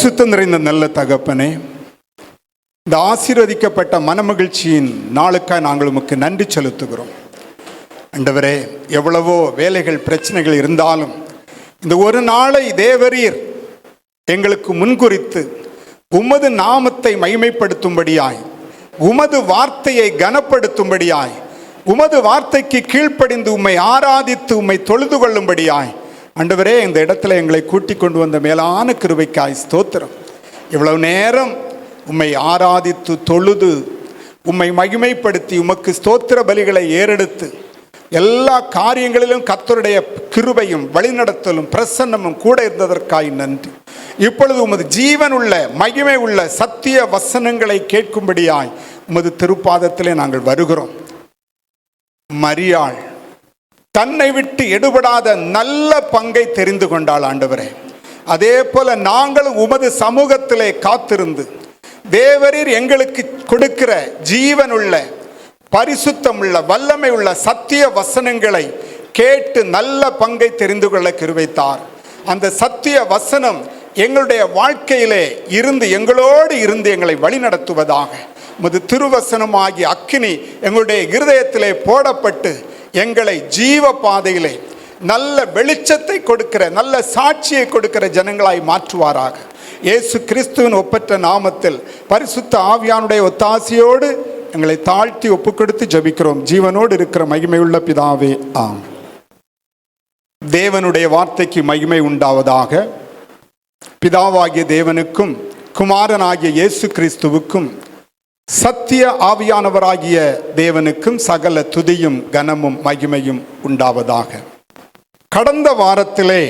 சுத்தம் நிறைந்த நல்ல தகப்பனே, இந்த ஆசீர்வதிக்கப்பட்ட மனமகிழ்ச்சியின் நாளுக்காக நாங்கள் உமக்கு நன்றி செலுத்துகிறோம். ஆண்டவரே, எவ்வளவோ வேலைகள் பிரச்சனைகள் இருந்தாலும் இந்த ஒரு நாளை தேவரீர் எங்களுக்கு முன்குறித்து உமது நாமத்தை மகிமைப்படுத்தும்படியாய், உமது வார்த்தையை கனப்படுத்தும்படியாய், உமது வார்த்தைக்கு கீழ்ப்படிந்து உம்மை ஆராதித்து உம்மை தொழுது கொள்ளும்படியாய் ஆண்டவரே இந்த இடத்துல எங்களை கூட்டிக் கொண்டு வந்த மேலான கிருபைக்காய் ஸ்தோத்திரம். இவ்வளவு நேரம் உம்மை ஆராதித்து தொழுது உம்மை மகிமைப்படுத்தி உமக்கு ஸ்தோத்திர பலிகளை ஏறெடுத்து எல்லா காரியங்களிலும் கர்த்தருடைய கிருபையும் வழிநடத்தலும் பிரசன்னமும் கூட இருந்ததற்காய் நன்றி. இப்பொழுது உமது ஜீவன் உள்ள மகிமை உள்ள சத்திய வசனங்களை கேட்கும்படியாய் உமது திருப்பாதத்திலே நாங்கள் வருகிறோம். மரியாள் தன்னை விட்டு எடுபடாத நல்ல பங்கை தெரிந்து கொண்டாள் ஆண்டவரே. அதே போல நாங்களும் உமது சமூகத்திலே காத்திருந்து தேவரீர் எங்களுக்கு கொடுக்கிற ஜீவனுள்ள பரிசுத்தமுள்ள வல்லமை உள்ள சத்திய வசனங்களை கேட்டு நல்ல பங்கை தெரிந்து கொள்ள கிருபைத்தார். அந்த சத்திய வசனம் எங்களுடைய வாழ்க்கையிலே இருந்து எங்களோடு இருந்து எங்களை வழிநடத்துவதாக உமது திருவசனமாகிய அக்கினி எங்களுடைய இருதயத்திலே போடப்பட்டு எங்களை ஜீவ பாதையிலே நல்ல வெளிச்சத்தை கொடுக்கிற நல்ல சாட்சியை கொடுக்கிற ஜனங்களாய் மாற்றுவாராக. இயேசு கிறிஸ்துவின் ஒப்பற்ற நாமத்தில் பரிசுத்த ஆவியானுடைய ஒத்தாசையோடு எங்களை தாழ்த்தி ஒப்புக்கொடுத்து ஜெபிக்கிறோம். ஜீவனோடு இருக்கிற மகிமையுள்ள பிதாவே, ஆம். தேவனுடைய வார்த்தைக்கு மகிமை உண்டாவதாக. பிதாவாகிய தேவனுக்கும் குமாரனாகிய இயேசு கிறிஸ்துவுக்கும் சத்திய ஆவியானவராகிய தேவனுக்கும் சகல துதியும் கனமும் மகிமையும் உண்டாவதாக. கடந்த வாரத்திலே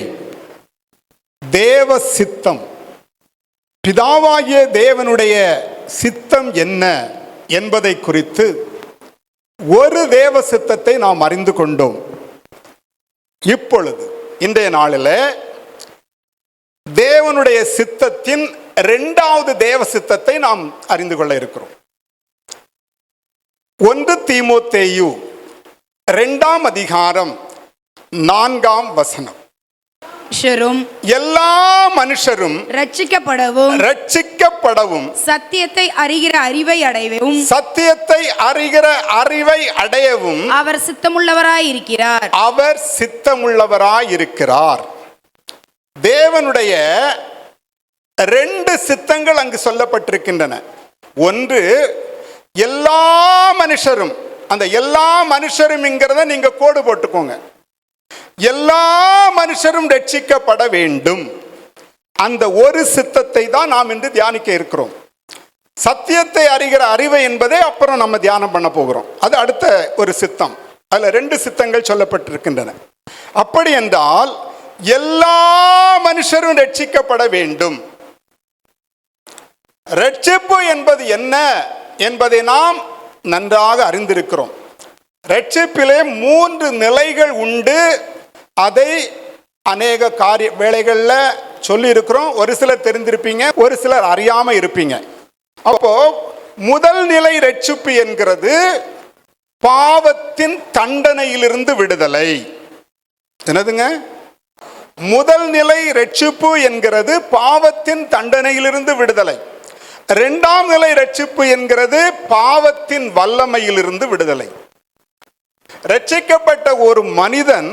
தேவ சித்தம், பிதாவாகிய தேவனுடைய சித்தம் என்ன என்பதை குறித்து ஒரு தேவ சித்தத்தை நாம் அறிந்து கொண்டோம். இப்பொழுது இன்றைய நாளில் தேவனுடைய சித்தத்தின் இரண்டாவது தேவ சித்தத்தை நாம் அறிந்து கொள்ள இருக்கிறோம். 1 தீமோத்தேயு 2ஆம் அதிகாரம் 4ஆம் வசனம். எல்லா மனுஷரும் ரட்சிக்கப்படவும் சத்தியத்தை அறிகிற அறிவை அடையவும் அவர் சித்தமுள்ளவராயிருக்கிறார். தேவனுடைய 2 சித்தங்கள் அங்கு சொல்லப்பட்டிருக்கின்றன. ஒன்று, எல்லா மனுஷரும், அந்த எல்லா மனுஷரும்ங்கிறத நீங்க கோடு போட்டுக்கோங்க. எல்லா மனுஷரும் ரட்சிக்கப்பட வேண்டும். அந்த ஒரு சித்தத்தை தான் நாம் இன்று தியானிக்க இருக்கிறோம். சத்தியத்தை அறிகிற அறிவை என்பதை அப்புறம் நம்ம தியானம் பண்ண போகிறோம். அது அடுத்த ஒரு சித்தம். அதுல 2 சித்தங்கள் சொல்லப்பட்டிருக்கின்றன. அப்படி என்றால் எல்லா மனுஷரும் ரட்சிக்கப்பட வேண்டும். ரட்சிப்பு என்பது என்ன என்பதை நாம் நன்றாக அறிந்திருக்கிறோம். ரட்சிப்பிலே 3 நிலைகள் உண்டு. அதை அநேக வேளைகளில் சொல்லி இருக்கிறோம். ஒரு சிலர் தெரிந்திருப்பீங்க, ஒரு சிலர் அறியாம இருப்பீங்க. அப்போ முதல் நிலை ரட்சிப்பு என்கிறது பாவத்தின் தண்டனையிலிருந்து விடுதலை. என்னதுங்க? முதல் நிலை ரட்சிப்பு என்கிறது பாவத்தின் தண்டனையிலிருந்து விடுதலை. 2ஆம் நிலை ரட்சிப்பு என்கிறது பாவத்தின் வல்லமையிலிருந்து விடுதலை. ரட்சிக்கப்பட்ட ஒரு மனிதன்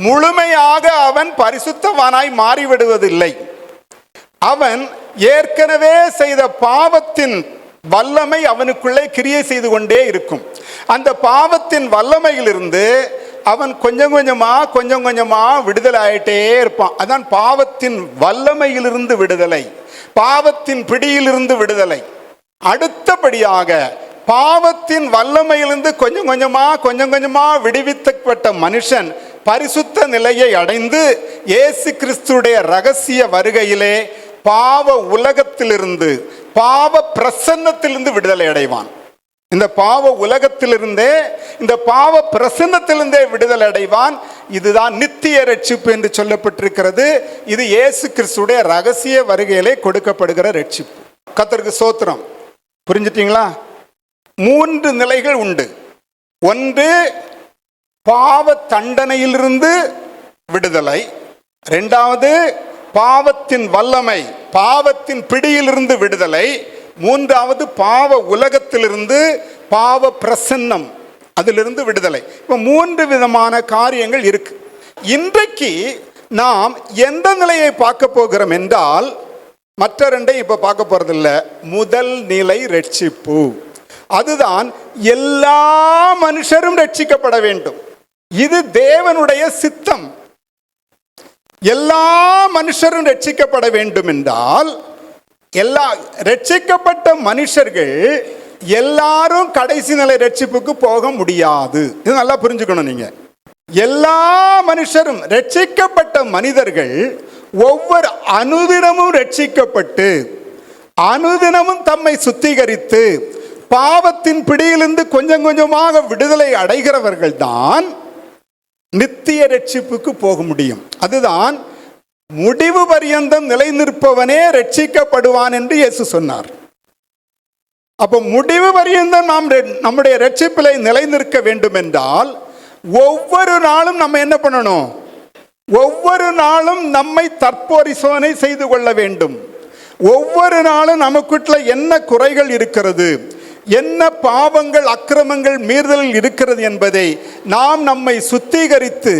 முழுமையாக அவன் பரிசுத்தவானாய் மாறிவிடுவதில்லை. அவன் ஏற்கனவே செய்த பாவத்தின் வல்லமை அவனுக்குள்ளே கிரியை செய்து கொண்டே இருக்கும். அந்த பாவத்தின் வல்லமையிலிருந்து அவன் கொஞ்சம் கொஞ்சமா விடுதலை ஆயிட்டே இருப்பான். அதான் பாவத்தின் வல்லமையிலிருந்து விடுதலை, பாவத்தின் பிடியிலிருந்து விடுதலை. அடுத்தபடியாக பாவத்தின் வல்லமையிலிருந்து கொஞ்சம் கொஞ்சமா விடுவிக்கப்பட்ட மனுஷன் பரிசுத்த நிலையை அடைந்து இயேசு கிறிஸ்துடைய ரகசிய வருகையிலே பாவ உலகத்திலிருந்து, பாவ பிரசன்னத்திலிருந்து விடுதலை அடைவான். இந்த பாவ உலகத்திலிருந்தே, இந்த பாவ பிரசன்னத்திலிருந்தே விடுதலை அடைவான். இதுதான் நித்திய ரட்சிப்பு என்று சொல்லப்பட்டிருக்கிறது. இது இயேசு கிறிஸ்துடைய ரகசிய வருகையிலே கொடுக்கப்படுகிற ரட்சிப்பு. கர்த்தருக்கு ஸ்தோத்திரம். புரிஞ்சிட்டீங்களா? 3 நிலைகள் உண்டு. ஒன்று, பாவ தண்டனையிலிருந்து விடுதலை. 2வது, பாவத்தின் வல்லமை, பாவத்தின் பிடியிலிருந்து விடுதலை. மூன்றாவது பாவ உலகத்திலிருந்து, பாவ பிரசன்னம், அதிலிருந்து விடுதலை. இப்போ 3 விதமான காரியங்கள் இருக்கு. இன்றைக்கு நாம் எந்த நிலையை பார்க்க போகிறோம் என்றால், மற்ற 2ஐயும் இப்ப பார்க்க போறதில்ல. முதல் நிலை ரட்சிப்பு. அதுதான் எல்லா மனுஷரும் ரட்சிக்கப்பட வேண்டும். இது தேவனுடைய சித்தம். எல்லா மனுஷரும் ரட்சிக்கப்பட வேண்டும் என்றால், எல்லா ரட்சிக்கப்பட்ட மனுஷர்கள் எல்லாரும் கடைசி நிலை ரட்சிப்புக்கு போக முடியாது. இது நல்லா புரிஞ்சுக்கணும். நீங்க எல்லா மனுஷரும், ரட்சிக்கப்பட்ட மனிதர்கள் ஒவ்வொரு அனுதினமும் ரட்சிக்கப்பட்டு அனுதினமும் தம்மை சுத்திகரித்து பாவத்தின் பிடியிலிருந்து கொஞ்சம் கொஞ்சமாக விடுதலை அடைகிறவர்கள் தான் நித்திய ரட்சிப்புக்கு போக முடியும். அதுதான் முடிவு பரியந்தம் நிலை நிற்பவனே ரட்சிக்கப்படுவான் என்று இயேசு சொன்னார். அப்போ முடிவு பரியந்தம் நாம் நம்முடைய ரட்சிப்பிலே நிலை நிற்க வேண்டும் என்றால், ஒவ்வொரு நாளும் நம்ம என்ன பண்ணணும்? ஒவ்வொரு நாளும் நம்மை தற்பரிசோதனை செய்து கொள்ள வேண்டும். ஒவ்வொரு நாளும் நமக்குள்ள என்ன குறைகள் இருக்கிறது, என்ன பாவங்கள், அக்கிரமங்கள், மீறுதல் இருக்கிறது என்பதை நாம் நம்மை சுத்திகரித்து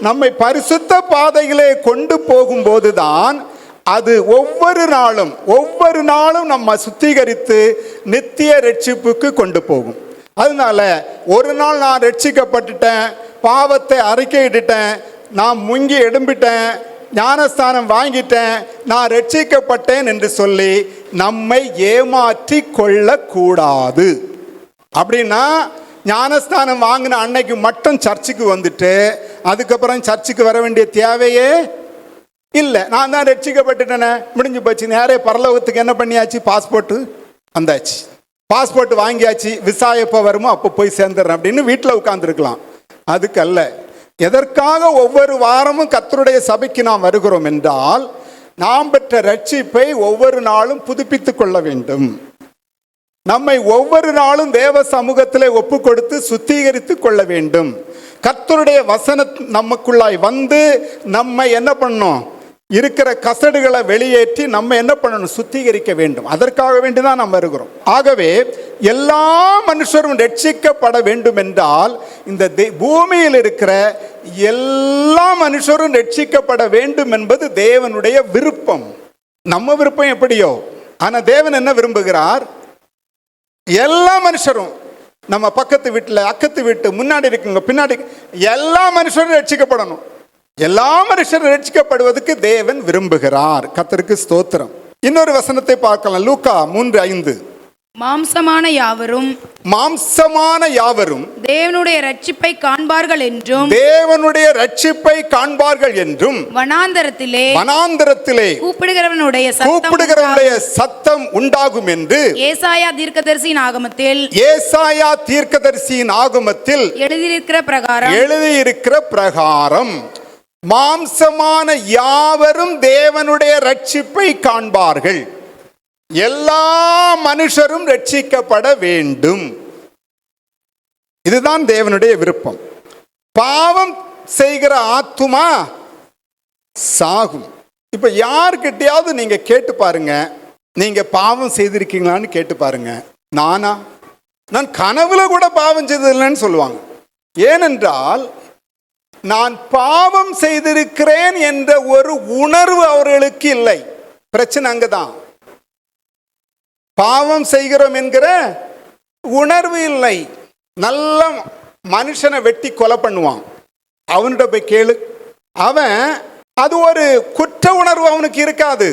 நம்மை பரிசுத்த பாதையிலே கொண்டு போகும்போதுதான் அது ஒவ்வொரு நாளும் நம்ம சுத்திகரித்து நித்திய ரட்சிப்புக்கு கொண்டு போகும். அதனால ஒரு நாள் நான் ரட்சிக்கப்பட்டுட்டேன், பாவத்தை அறிக்கையிட்டுட்டேன், நான் முங்கி எழும்பிட்டேன், ஞானஸ்தானம் வாங்கிட்டேன், நான் ரட்சிக்கப்பட்டேன் என்று சொல்லி நம்மை ஏமாற்றி கொள்ளக்கூடாது. அப்படின்னா ஞானஸ்தானம் வாங்கின அன்னைக்கு மட்டும் சர்ச்சுக்கு வந்துட்டு அதுக்கப்புறம் சர்ச்சுக்கு வர வேண்டிய தேவையே இல்லை. நான் தான் ரட்சிக்கப்பட்டுட்டேனே, முடிஞ்சு போச்சு, நேரே பரலோகத்துக்கு என்ன பண்ணியாச்சு? பாஸ்போர்ட்டு வந்தாச்சு, பாஸ்போர்ட் வாங்கியாச்சு, விசா எப்போ வருமோ அப்போ போய் சேர்ந்துடுறேன் அப்படின்னு வீட்டில் உட்காந்துருக்கலாம். அதுக்கு அல்ல. எதற்காக ஒவ்வொரு வாரமும் கர்த்தருடைய சபைக்கு நாம் வருகிறோம் என்றால், நாம் பெற்ற ரட்சிப்பை ஒவ்வொரு நாளும் புதுப்பித்துக் கொள்ள வேண்டும். நம்மை ஒவ்வொரு நாளும் தேவ சமூகத்திலே ஒப்பு கொடுத்து சுத்திகரித்து கொள்ள வேண்டும். கர்த்தருடைய வசனம் நமக்குள்ளாய் வந்து நம்மை என்ன பண்ணணும்? இருக்கிற கசடுகளை வெளியேற்றி நம்ம என்ன பண்ணணும்? சுத்திகரிக்க வேண்டும். அதற்காக வேண்டிதான் நாம் வருகிறோம். ஆகவே எல்லா மனுஷரும் ரட்சிக்கப்பட வேண்டும் என்றால், இந்த பூமியில் இருக்கிற எல்லா மனுஷரும் ரட்சிக்கப்பட வேண்டும் என்பது தேவனுடைய விருப்பம். நம்ம விருப்பம் எப்படியோ, ஆனா தேவன் என்ன விரும்புகிறார்? எல்லா மனுஷரும், நம்ம பக்கத்து வீட்டில், அக்கத்து வீட்டு, முன்னாடி இருக்குங்க, பின்னாடி, எல்லா மனுஷரும் ரட்சிக்கப்படணும். எல்லா மனுஷரும் ரட்சிக்கப்படுவதற்கு தேவன் விரும்புகிறார். கர்த்தருக்கு ஸ்தோத்திரம். இன்னொரு வசனத்தை பார்க்கலாம். லூக்கா 3:5. மாம்சமான யாவரும் தேவனுடைய ரட்சிப்பை காண்பார்கள் என்றும் வனாந்தரத்திலே கூப்பிடுகிறவனுடைய சத்தம் உண்டாகும் என்று ஏசாயா தீர்க்கதரிசியின் ஆகமத்தில் எழுதியிருக்கிற பிரகாரம் மாம்சமான யாவரும் தேவனுடைய ரட்சிப்பை காண்பார்கள். எல்லா மனுஷரும் ரட்சிக்கப்பட வேண்டும். இதுதான் தேவனுடைய விருப்பம். பாவம் செய்கிற ஆத்துமா சாகும். இப்ப யார்கிட்டயாவது நீங்க கேட்டு பாருங்க, நீங்க பாவம் செய்திருக்கீங்களான்னு கேட்டு பாருங்க. நான் கனவுல கூட பாவம் செய்ததில்லைன்னு சொல்லுவாங்க. ஏனென்றால் நான் பாவம் செய்திருக்கிறேன் என்ற ஒரு உணர்வு அவர்களுக்கு இல்லை. பிரச்சனை அங்கதான். பாவம் செய்கிறோம் என்கிற உணர்வு இல்லை. நல்ல மனுஷனை வெட்டி கொலை பண்ணுவான், அவன்கிட்ட போய் கேளு, அவன் அது ஒரு குற்ற உணர்வு அவனுக்கு இருக்காது.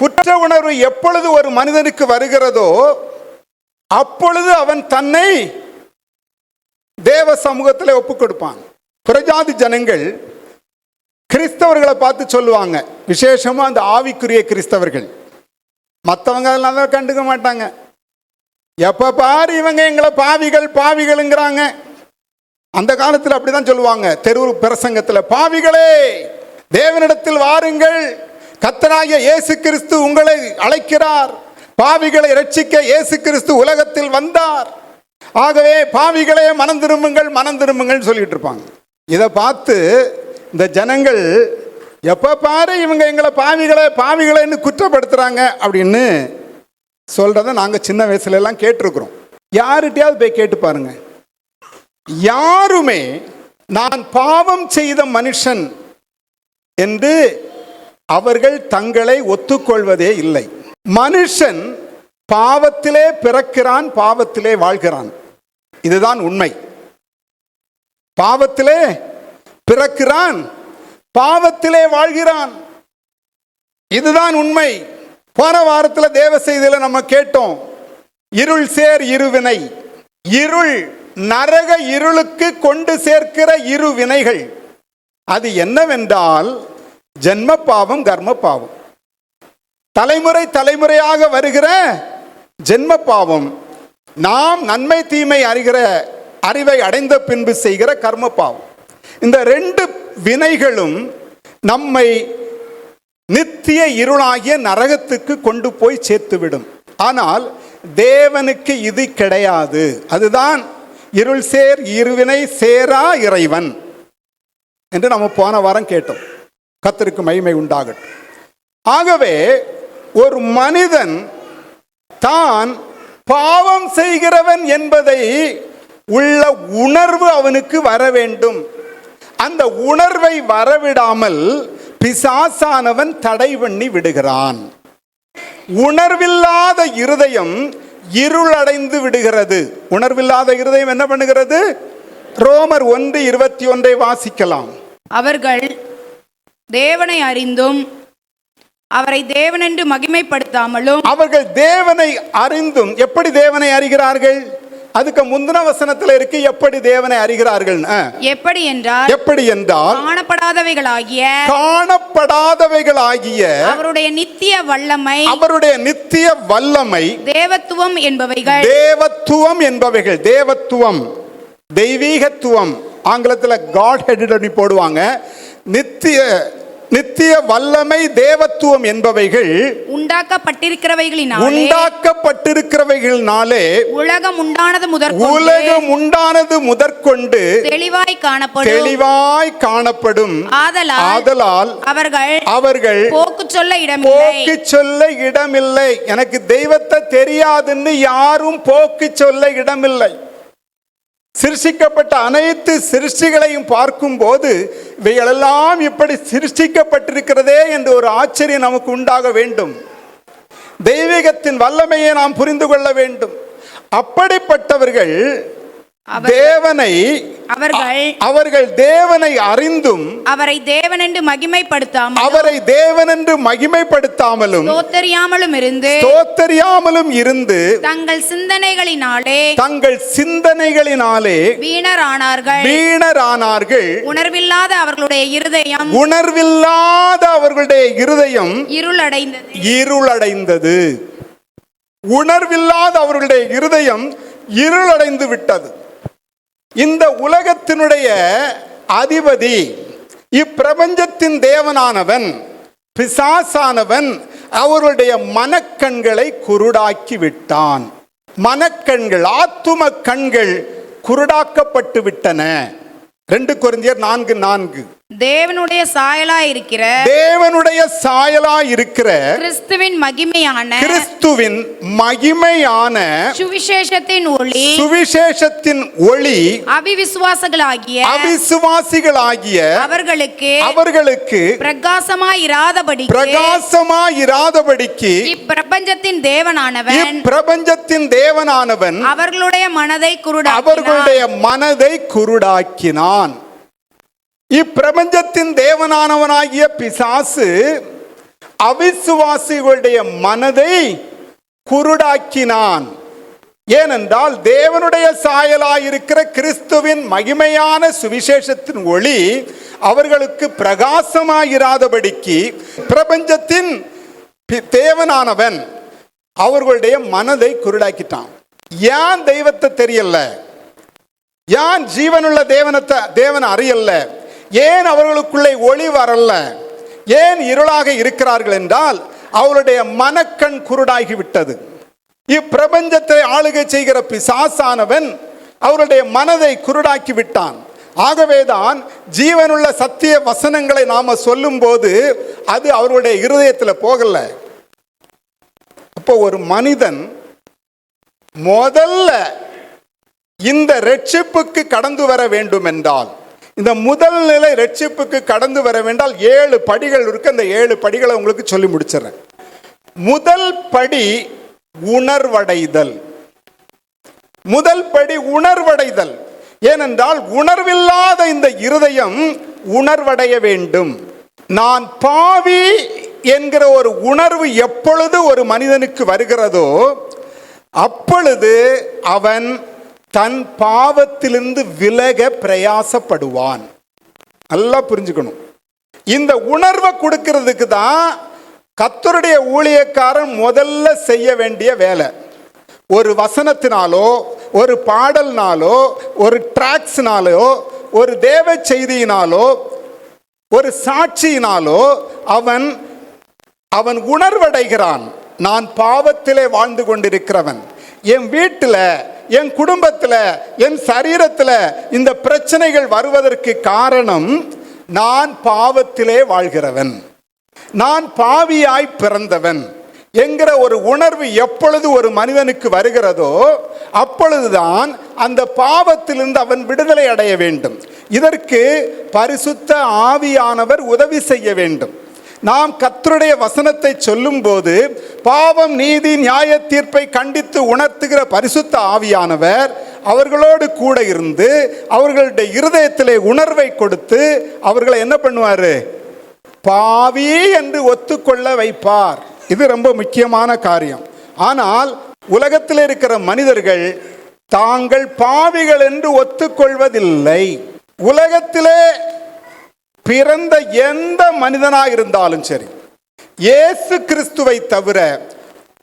குற்ற உணர்வு எப்பொழுது ஒரு மனிதனுக்கு வருகிறதோ அப்பொழுது அவன் தன்னை தேவ சமூகத்தில் ஒப்பு கொடுப்பான். புறஜாதி ஜனங்கள் கிறிஸ்தவர்களை பார்த்து சொல்லுவாங்க, விசேஷமா அந்த ஆவிக்குரிய கிறிஸ்தவர்கள். மற்றவங்க அதெல்லாம் தான் கண்டுக்க மாட்டாங்க. எப்ப பாரு இவங்க எங்களை பாவிகள்ங்கிறாங்க. அந்த காலத்தில் அப்படிதான் சொல்லுவாங்க. தெரு பிரசங்கத்தில், பாவிகளே தேவனிடத்தில் வாருங்கள், கர்த்தராகிய இயேசு கிறிஸ்து உங்களை அழைக்கிறார், பாவிகளை ரட்சிக்க இயேசு கிறிஸ்து உலகத்தில் வந்தார், ஆகவே பாவிகளே மனம் திரும்புங்கள் சொல்லிட்டு இருப்பாங்க. இதை பார்த்து இந்த ஜனங்கள் எப்போ பாரு இவங்க எங்களை பாவிகளைன்னு குற்றப்படுத்துகிறாங்க அப்படின்னு சொல்கிறத நாங்கள் சின்ன வயசுல எல்லாம் கேட்டிருக்கிறோம். யார்கிட்டயாவது போய் கேட்டு பாருங்க, யாருமே நான் பாவம் செய்த மனுஷன் என்று அவர்கள் தங்களை ஒத்துக்கொள்வதே இல்லை. மனுஷன் பாவத்திலே பிறக்கிறான், பாவத்திலே வாழ்கிறான். இதுதான் உண்மை. பாவத்திலே பிறக்கிறான், பாவத்திலே வாழ்கிறான். இதுதான் உண்மை. போன வாரத்தில் தேவ செய்தியில நம்ம கேட்டோம், இருள் சேர் இருவினை. இருள் நரக இருளுக்கு கொண்டு சேர்க்கிற இரு வினைகள். அது என்னவென்றால் ஜென்ம பாவம், கர்ம பாவம். தலைமுறை தலைமுறையாக வருகிற ஜென்ம பாவம், நாம் நன்மை தீமை அறிவை அடைந்த பின்பு செய்கிற கர்ம பாவம். இந்த ரெண்டு வினைகளும் நம்மை நித்திய இருளாகிய நரகத்துக்கு கொண்டு போய் சேர்த்துவிடும். ஆனால் தேவனுக்கு இது கிடையாது. அதுதான் இருள் சேர் இருவினை சேரா இறைவன் என்று நம்ம போன வாரம் கேட்டோம். கர்த்தருக்கு மகிமை உண்டாகட்டும். ஆகவே ஒரு மனிதன் தான் பாவம் செய்கிறவன் என்பதை உள்ள உணர்வு அவனுக்கு வர வேண்டும். அந்த உணர்வை வரவிடாமல் பிசாசானவன் தடை பண்ணி விடுகிறான். உணர்வில்லாத இருதயம் இருளடைந்து விடுகிறது. உணர்வில்லாத இருதயம் என்ன பண்ணுகிறது? ரோமர் 1:21 வாசிக்கலாம். அவர்கள் தேவனை அறிந்தும் அவரை தேவனென்று மகிமைப்படுத்தாமலும். அவர்கள் தேவனை அறிந்தும் எப்படி தேவனை அறிகிறார்கள்? அதுக்கு முந்தின வசனத்தில் இருக்கு, எப்படி தேவனை அறிகிறார்கள். எப்படி என்றால் காணப்படாதவைகளாகிய அவருடைய நித்திய வல்லமை தேவத்துவம் என்பவைகள். தேவத்துவம் தெய்வீகத்துவம், ஆங்கிலத்தில் காட் ஹெட் போடுவாங்க. நித்திய வல்லமை தேவத்துவம் என்பவைகள் உண்டாக்கப்பட்டிருக்கிறவைகளினாலே உலகம் உண்டானது முதற்கொண்டு தெளிவாய் காணப்படும். ஆதலால் அவர்கள் போக்கு சொல்ல இடமில்லை. எனக்கு தெய்வத்தை தெரியாதுன்னு யாரும் போக்கு சொல்ல இடமில்லை. சிருஷ்டிக்கப்பட்ட அனைத்து சிருஷ்டிகளையும் பார்க்கும் போது இவைகளெல்லாம் இப்படி சிருஷ்டிக்கப்பட்டிருக்கிறதே என்று ஒரு ஆச்சரியம் நமக்கு உண்டாக வேண்டும். தெய்வீகத்தின் வல்லமையை நாம் புரிந்து கொள்ள வேண்டும். அப்படிப்பட்டவர்கள் அவர்கள் தேவனை அறிந்தும் அவரை தேவனென்று மகிமைப்படுத்தாமலும் தோத்தறியாமலும் இருந்து தங்கள் சிந்தனைகளினாலே வீணரானார்கள். உணர்வில்லாத அவர்களுடைய இருதயம் இருளடைந்தது. உணர்வில்லாத அவர்களுடைய இருதயம் இருளடைந்து விட்டது. இந்த உலகத்தினுடைய அதிபதி, இப்பிரபஞ்சத்தின் தேவனானவன் பிசாசானவன் அவர்களுடைய மனக்கண்களை குருடாக்கி விட்டான். மனக்கண்கள், ஆத்தும கண்கள் குருடாக்கப்பட்டு விட்டன. 2 கொரிந்தியர் 4:4. தேவனுடைய சாயலாய் இருக்கிற கிறிஸ்துவின் மகிமையான சுவிசேஷத்தின் ஒளி அவிசுவாசிகளாகிய அவர்களுக்கு பிரகாசமாய் இராதபடிக்கு இப்பிரபஞ்சத்தின் தேவனானவன் அவர்களுடைய மனதை குருடாக்கினான். இப்பிரபஞ்சத்தின் தேவனானவனாகிய பிசாசு அவிசுவாசிகளுடைய மனதை குருடாக்கினான். ஏனென்றால் தேவனுடைய சாயலாயிருக்கிற கிறிஸ்துவின் மகிமையான சுவிசேஷத்தின் ஒளி அவர்களுக்கு பிரகாசமாயிராதபடிக்கு பிரபஞ்சத்தின் தேவனானவன் அவர்களுடைய மனதை குருடாக்கிட்டான். ஏன் தெய்வத்தை தெரியல, ஏன் ஜீவனுள்ள தேவனை அறியல, ஏன் அவர்களுக்குள்ளே ஒளி வரல, ஏன் இருளாக இருக்கிறார்கள் என்றால் அவருடைய மனக்கண் குருடாகிவிட்டது. இப்பிரபஞ்சத்தை ஆளுகை செய்கிற பிசாசானவன் அவருடைய மனதை குருடாக்கி விட்டான். ஆகவேதான் ஜீவனுள்ள சத்திய வசனங்களை நாம சொல்லும் போது அது அவருடைய இருதயத்தில் போகல. அப்போ ஒரு மனிதன் முதல்ல இந்த ரட்சிப்புக்கு கடந்து வர வேண்டும் என்றால், இந்த முதல் நிலை ரட்சிப்புக்கு கடந்து வர வேண்டால் 7 படிகள் இருக்கு. அந்த 7 படிகளை உங்களுக்கு சொல்லி முடிச்சிடறேன். முதல் படி உணர்வடைதல். முதல் படி உணர்வடைதல். ஏனென்றால் உணர்வில்லாத இந்த இருதயம் உணர்வடைய வேண்டும். நான் பாவி என்கிற ஒரு உணர்வு எப்பொழுது ஒரு மனிதனுக்கு வருகிறதோ அப்பொழுது அவன் தன் பாவத்திலிருந்து விலக பிரயாசப்படுவான். நல்லா புரிஞ்சுக்கணும். இந்த உணர்வை கொடுக்கிறதுக்கு தான் கர்த்தருடைய ஊழியக்காரன் முதல்ல செய்ய வேண்டிய வேலை. ஒரு வசனத்தினாலோ, ஒரு பாடல்னாலோ, ஒரு டிராக்ஸ்னாலோ, ஒரு தேவ செய்தியினாலோ, ஒரு சாட்சியினாலோ அவன் உணர்வடைகிறான். நான் பாவத்திலே வாழ்ந்து கொண்டிருக்கிறவன். என் வீட்டில், என் குடும்பத்தில், என் சரீரத்தில் இந்த பிரச்சனைகள் வருவதற்கு காரணம் நான் பாவத்திலே வாழ்கிறவன், நான் பாவியாய் பிறந்தவன் என்கிற ஒரு உணர்வு எப்பொழுது ஒரு மனிதனுக்கு வருகிறதோ அப்பொழுதுதான் அந்த பாவத்திலிருந்து அவன் விடுதலை அடைய வேண்டும். இதற்கு பரிசுத்த ஆவியானவர் உதவி செய்ய வேண்டும். நாம் கர்த்தருடைய வசனத்தை சொல்லும் போது பாவம், நீதி, நியாய தீர்ப்பை கண்டித்து உணர்த்துகிற பரிசுத்த ஆவியானவர் அவர்களோடு கூட இருந்து அவர்களுடைய இருதயத்திலே உணர்வை கொடுத்து அவர்களை என்ன பண்ணுவார்? பாவி என்று ஒத்துக்கொள்ள வைப்பார். இது ரொம்ப முக்கியமான காரியம். ஆனால் உலகத்தில் இருக்கிற மனிதர்கள் தாங்கள் பாவிகள் என்று ஒத்துக்கொள்வதில்லை. உலகத்திலே பிறந்த எந்த மனிதனாக இருந்தாலும் சரி, இயேசு கிறிஸ்துவை தவிர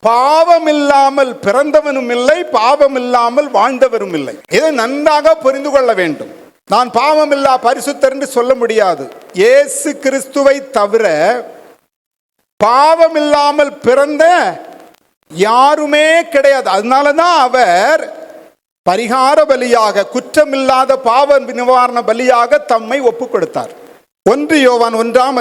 பாவம் இல்லாமல் பிறந்தவனும் இல்லை, பாவம் இல்லாமல் வாழ்ந்தவரும் இல்லை. இதை நன்றாக புரிந்து கொள்ள வேண்டும். நான் பாவமில்லா பரிசுத்தர் என்று சொல்ல முடியாது. இயேசு கிறிஸ்துவை தவிர பாவம் இல்லாமல் பிறந்த யாருமே கிடையாது. அதனாலதான் அவர் பரிகார பலியாக, குற்றமில்லாத பாவ நிவாரண பலியாக தம்மை ஒப்பு கொடுத்தார். 1 யோவான் 1ஆம்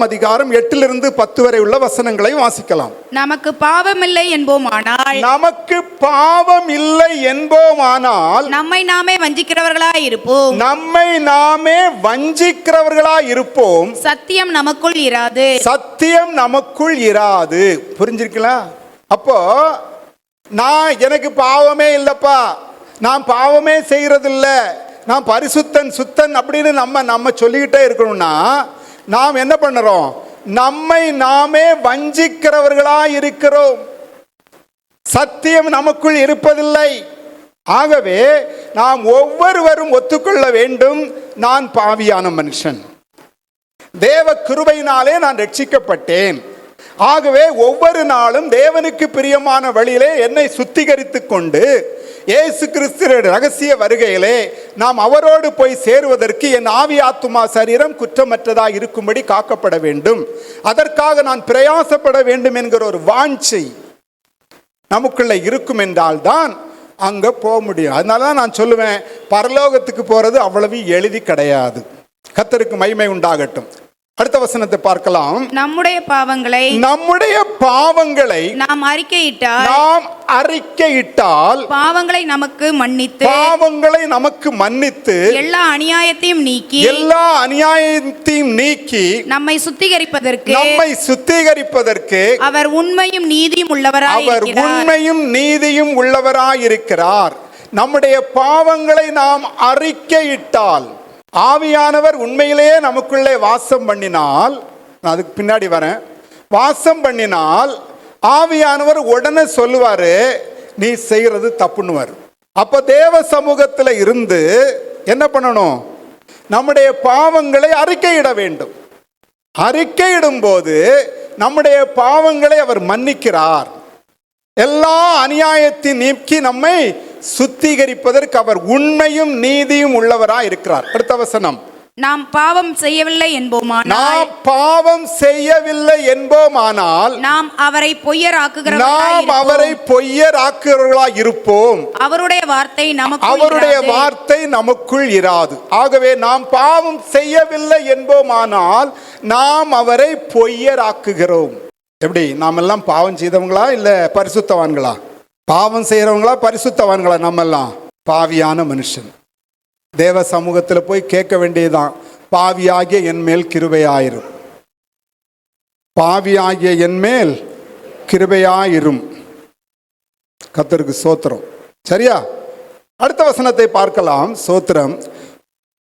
அதிகாரம் 8 10 வரை உள்ள வசனங்களை வாசிக்கலாம். நமக்கு பாவம் இல்லை என்போமானால், நமக்கு பாவம் இல்லை என்போமானால் நம்மை நாமே வஞ்சிக்கிறவர்களாய் இருப்போம். நம்மை நாமே வஞ்சிக்கிறவர்களாய் இருப்போம். சத்தியம் நமக்குள் இராது. சத்தியம் நமக்குள் இராது. புரிஞ்சிருக்கலாம்? அப்போ எனக்கு பாவமே இல்லப்பா, நான் பாவமே செய்யறதில்ல, நான் பரிசுத்தன் சுத்தன் அப்படின்னு நம்ம சொல்லிக்கிட்டே இருக்கணும்னா நாம் என்ன பண்ணுறோம்? நம்மை நாமே வஞ்சிக்கிறவர்களாய் இருக்கிறோம். சத்தியம் நமக்குள் இருப்பதில்லை. ஆகவே நாம் ஒவ்வொருவரும் ஒத்துக்கொள்ள வேண்டும், நான் பாவியான மனுஷன், தேவ கிருபையினாலே நான் ரட்சிக்கப்பட்டேன். ஆகவே ஒவ்வொரு நாளும் தேவனுக்கு பிரியமான வழியிலே என்னை சுத்திகரித்துக் கொண்டு இயேசு கிறிஸ்துவின் ரகசிய வருகையிலே நாம் அவரோடு போய் சேருவதற்கு என் ஆவி, ஆத்துமா, சரீரம் குற்றமற்றதாக இருக்கும்படி காக்கப்பட வேண்டும். அதற்காக நான் பிரயாசப்பட வேண்டும் என்கிற ஒரு வாஞ்சை நமக்குள்ள இருக்கும் என்றால் தான் அங்க போக முடியும். அதனால தான் நான் சொல்லுவேன், பரலோகத்துக்கு போறது அவ்வளவு எளிதி கிடையாது. கர்த்தருக்கு மகிமை உண்டாகட்டும். அடுத்த வசனத்தை பார்க்கலாம். நம்முடைய பாவங்களை நாம் அறிக்கையிட்டால் பாவங்களை நமக்கு மன்னித்து எல்லா அநியாயத்தையும் நீக்கி நம்மை சுத்திகரிப்பதற்கு அவர் உண்மையும் நீதியும் உள்ளவராயிருக்கிறார். நம்முடைய பாவங்களை நாம் அறிக்கையிட்டால், ஆவியானவர் உண்மையிலேயே நமக்குள்ளே வாசம் பண்ணினால், நான் அதுக்கு பின்னாடி வரேன், வாசம் பண்ணினால் ஆவியானவர் உடனே சொல்லுவாரு, நீ செய்யறது தப்புன்னுவார். அப்ப தேவ சமூகத்தில் இருந்து என்ன பண்ணணும்? நம்முடைய பாவங்களை அறிக்கையிட வேண்டும். அறிக்கையிடும் போது நம்முடைய பாவங்களை அவர் மன்னிக்கிறார். எல்லா அநியாயத்தையும் நீக்கி நம்மை சுத்திகரிப்பதற்கு அவர் உண்மையும் நீதியும் உள்ளவராய் இருக்கிறார். அடுத்த வசனம். நாம் பாவம் செய்யவில்லை என்போமானால் நாம் பாவம் செய்யவில்லை என்போமானால் நாம் அவரை நாம் பொய்யராக்குகிறவர்களாய் அவரை பொய்யராக்குகிறவர்களாய் இருப்போம். அவருடைய வார்த்தை அவருடைய நமக்கு வார்த்தை நமக்குள் இராது. ஆகவே நாம் பாவம் செய்யவில்லை என்போமானால் நாம் அவரை பொய்யராக்குகிறோம். எப்படி? நாம் எல்லாம் பாவம் செய்தவங்களா இல்ல பரிசுத்தவான்களா? பாவம் செய்யறவங்களா பரிசுத்தவான்களா? நம்ம எல்லாம் பாவியான மனுஷன். தேவ சமூகத்தில் போய் கேட்க வேண்டியதுதான், பாவியாகிய என் மேல் கிருபையாயிரும், பாவியாகிய என் மேல் கிருபையாயிரும். கர்த்தருக்கு ஸ்தோத்திரம். சரியா? அடுத்த வசனத்தை பார்க்கலாம். ஸ்தோத்திரம்.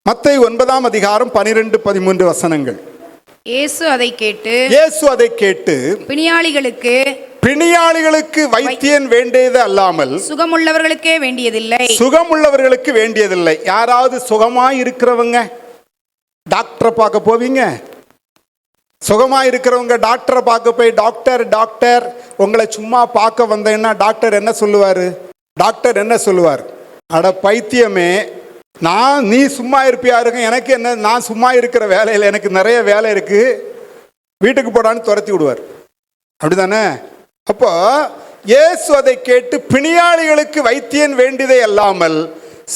மத்தேயு 9ஆம் அதிகாரம் 12-13 வசனங்கள். இயேசு அதை கேட்டு பிணியாளிகளுக்கு வைத்தியன் வேண்டியது அல்லாமல் சுகமுள்ளவர்களுக்கே வேண்டியதில்லை. யாராவது சுகமாய் இருக்கிறவங்க டாக்டரை பார்க்க போவீங்க? சுகமாய் இருக்கிறவங்க டாக்டரை பார்க்க போய் டாக்டர் உங்களை சும்மா பார்க்க வந்தேன்னா டாக்டர் என்ன சொல்லுவார்? அட பைத்தியமே, நீ சும்மா இருப்பியா இருக்க, எனக்கு என்ன, நான் சும்மா இருக்கிற வேலையில் எனக்கு நிறைய வேலை இருக்கு, வீட்டுக்கு போடான்னு துரத்தி விடுவார். அப்படிதானே? அப்போ இயேசு அதை கேட்டு பிணியாளிகளுக்கு வைத்தியன் வேண்டியதே அல்லாமல்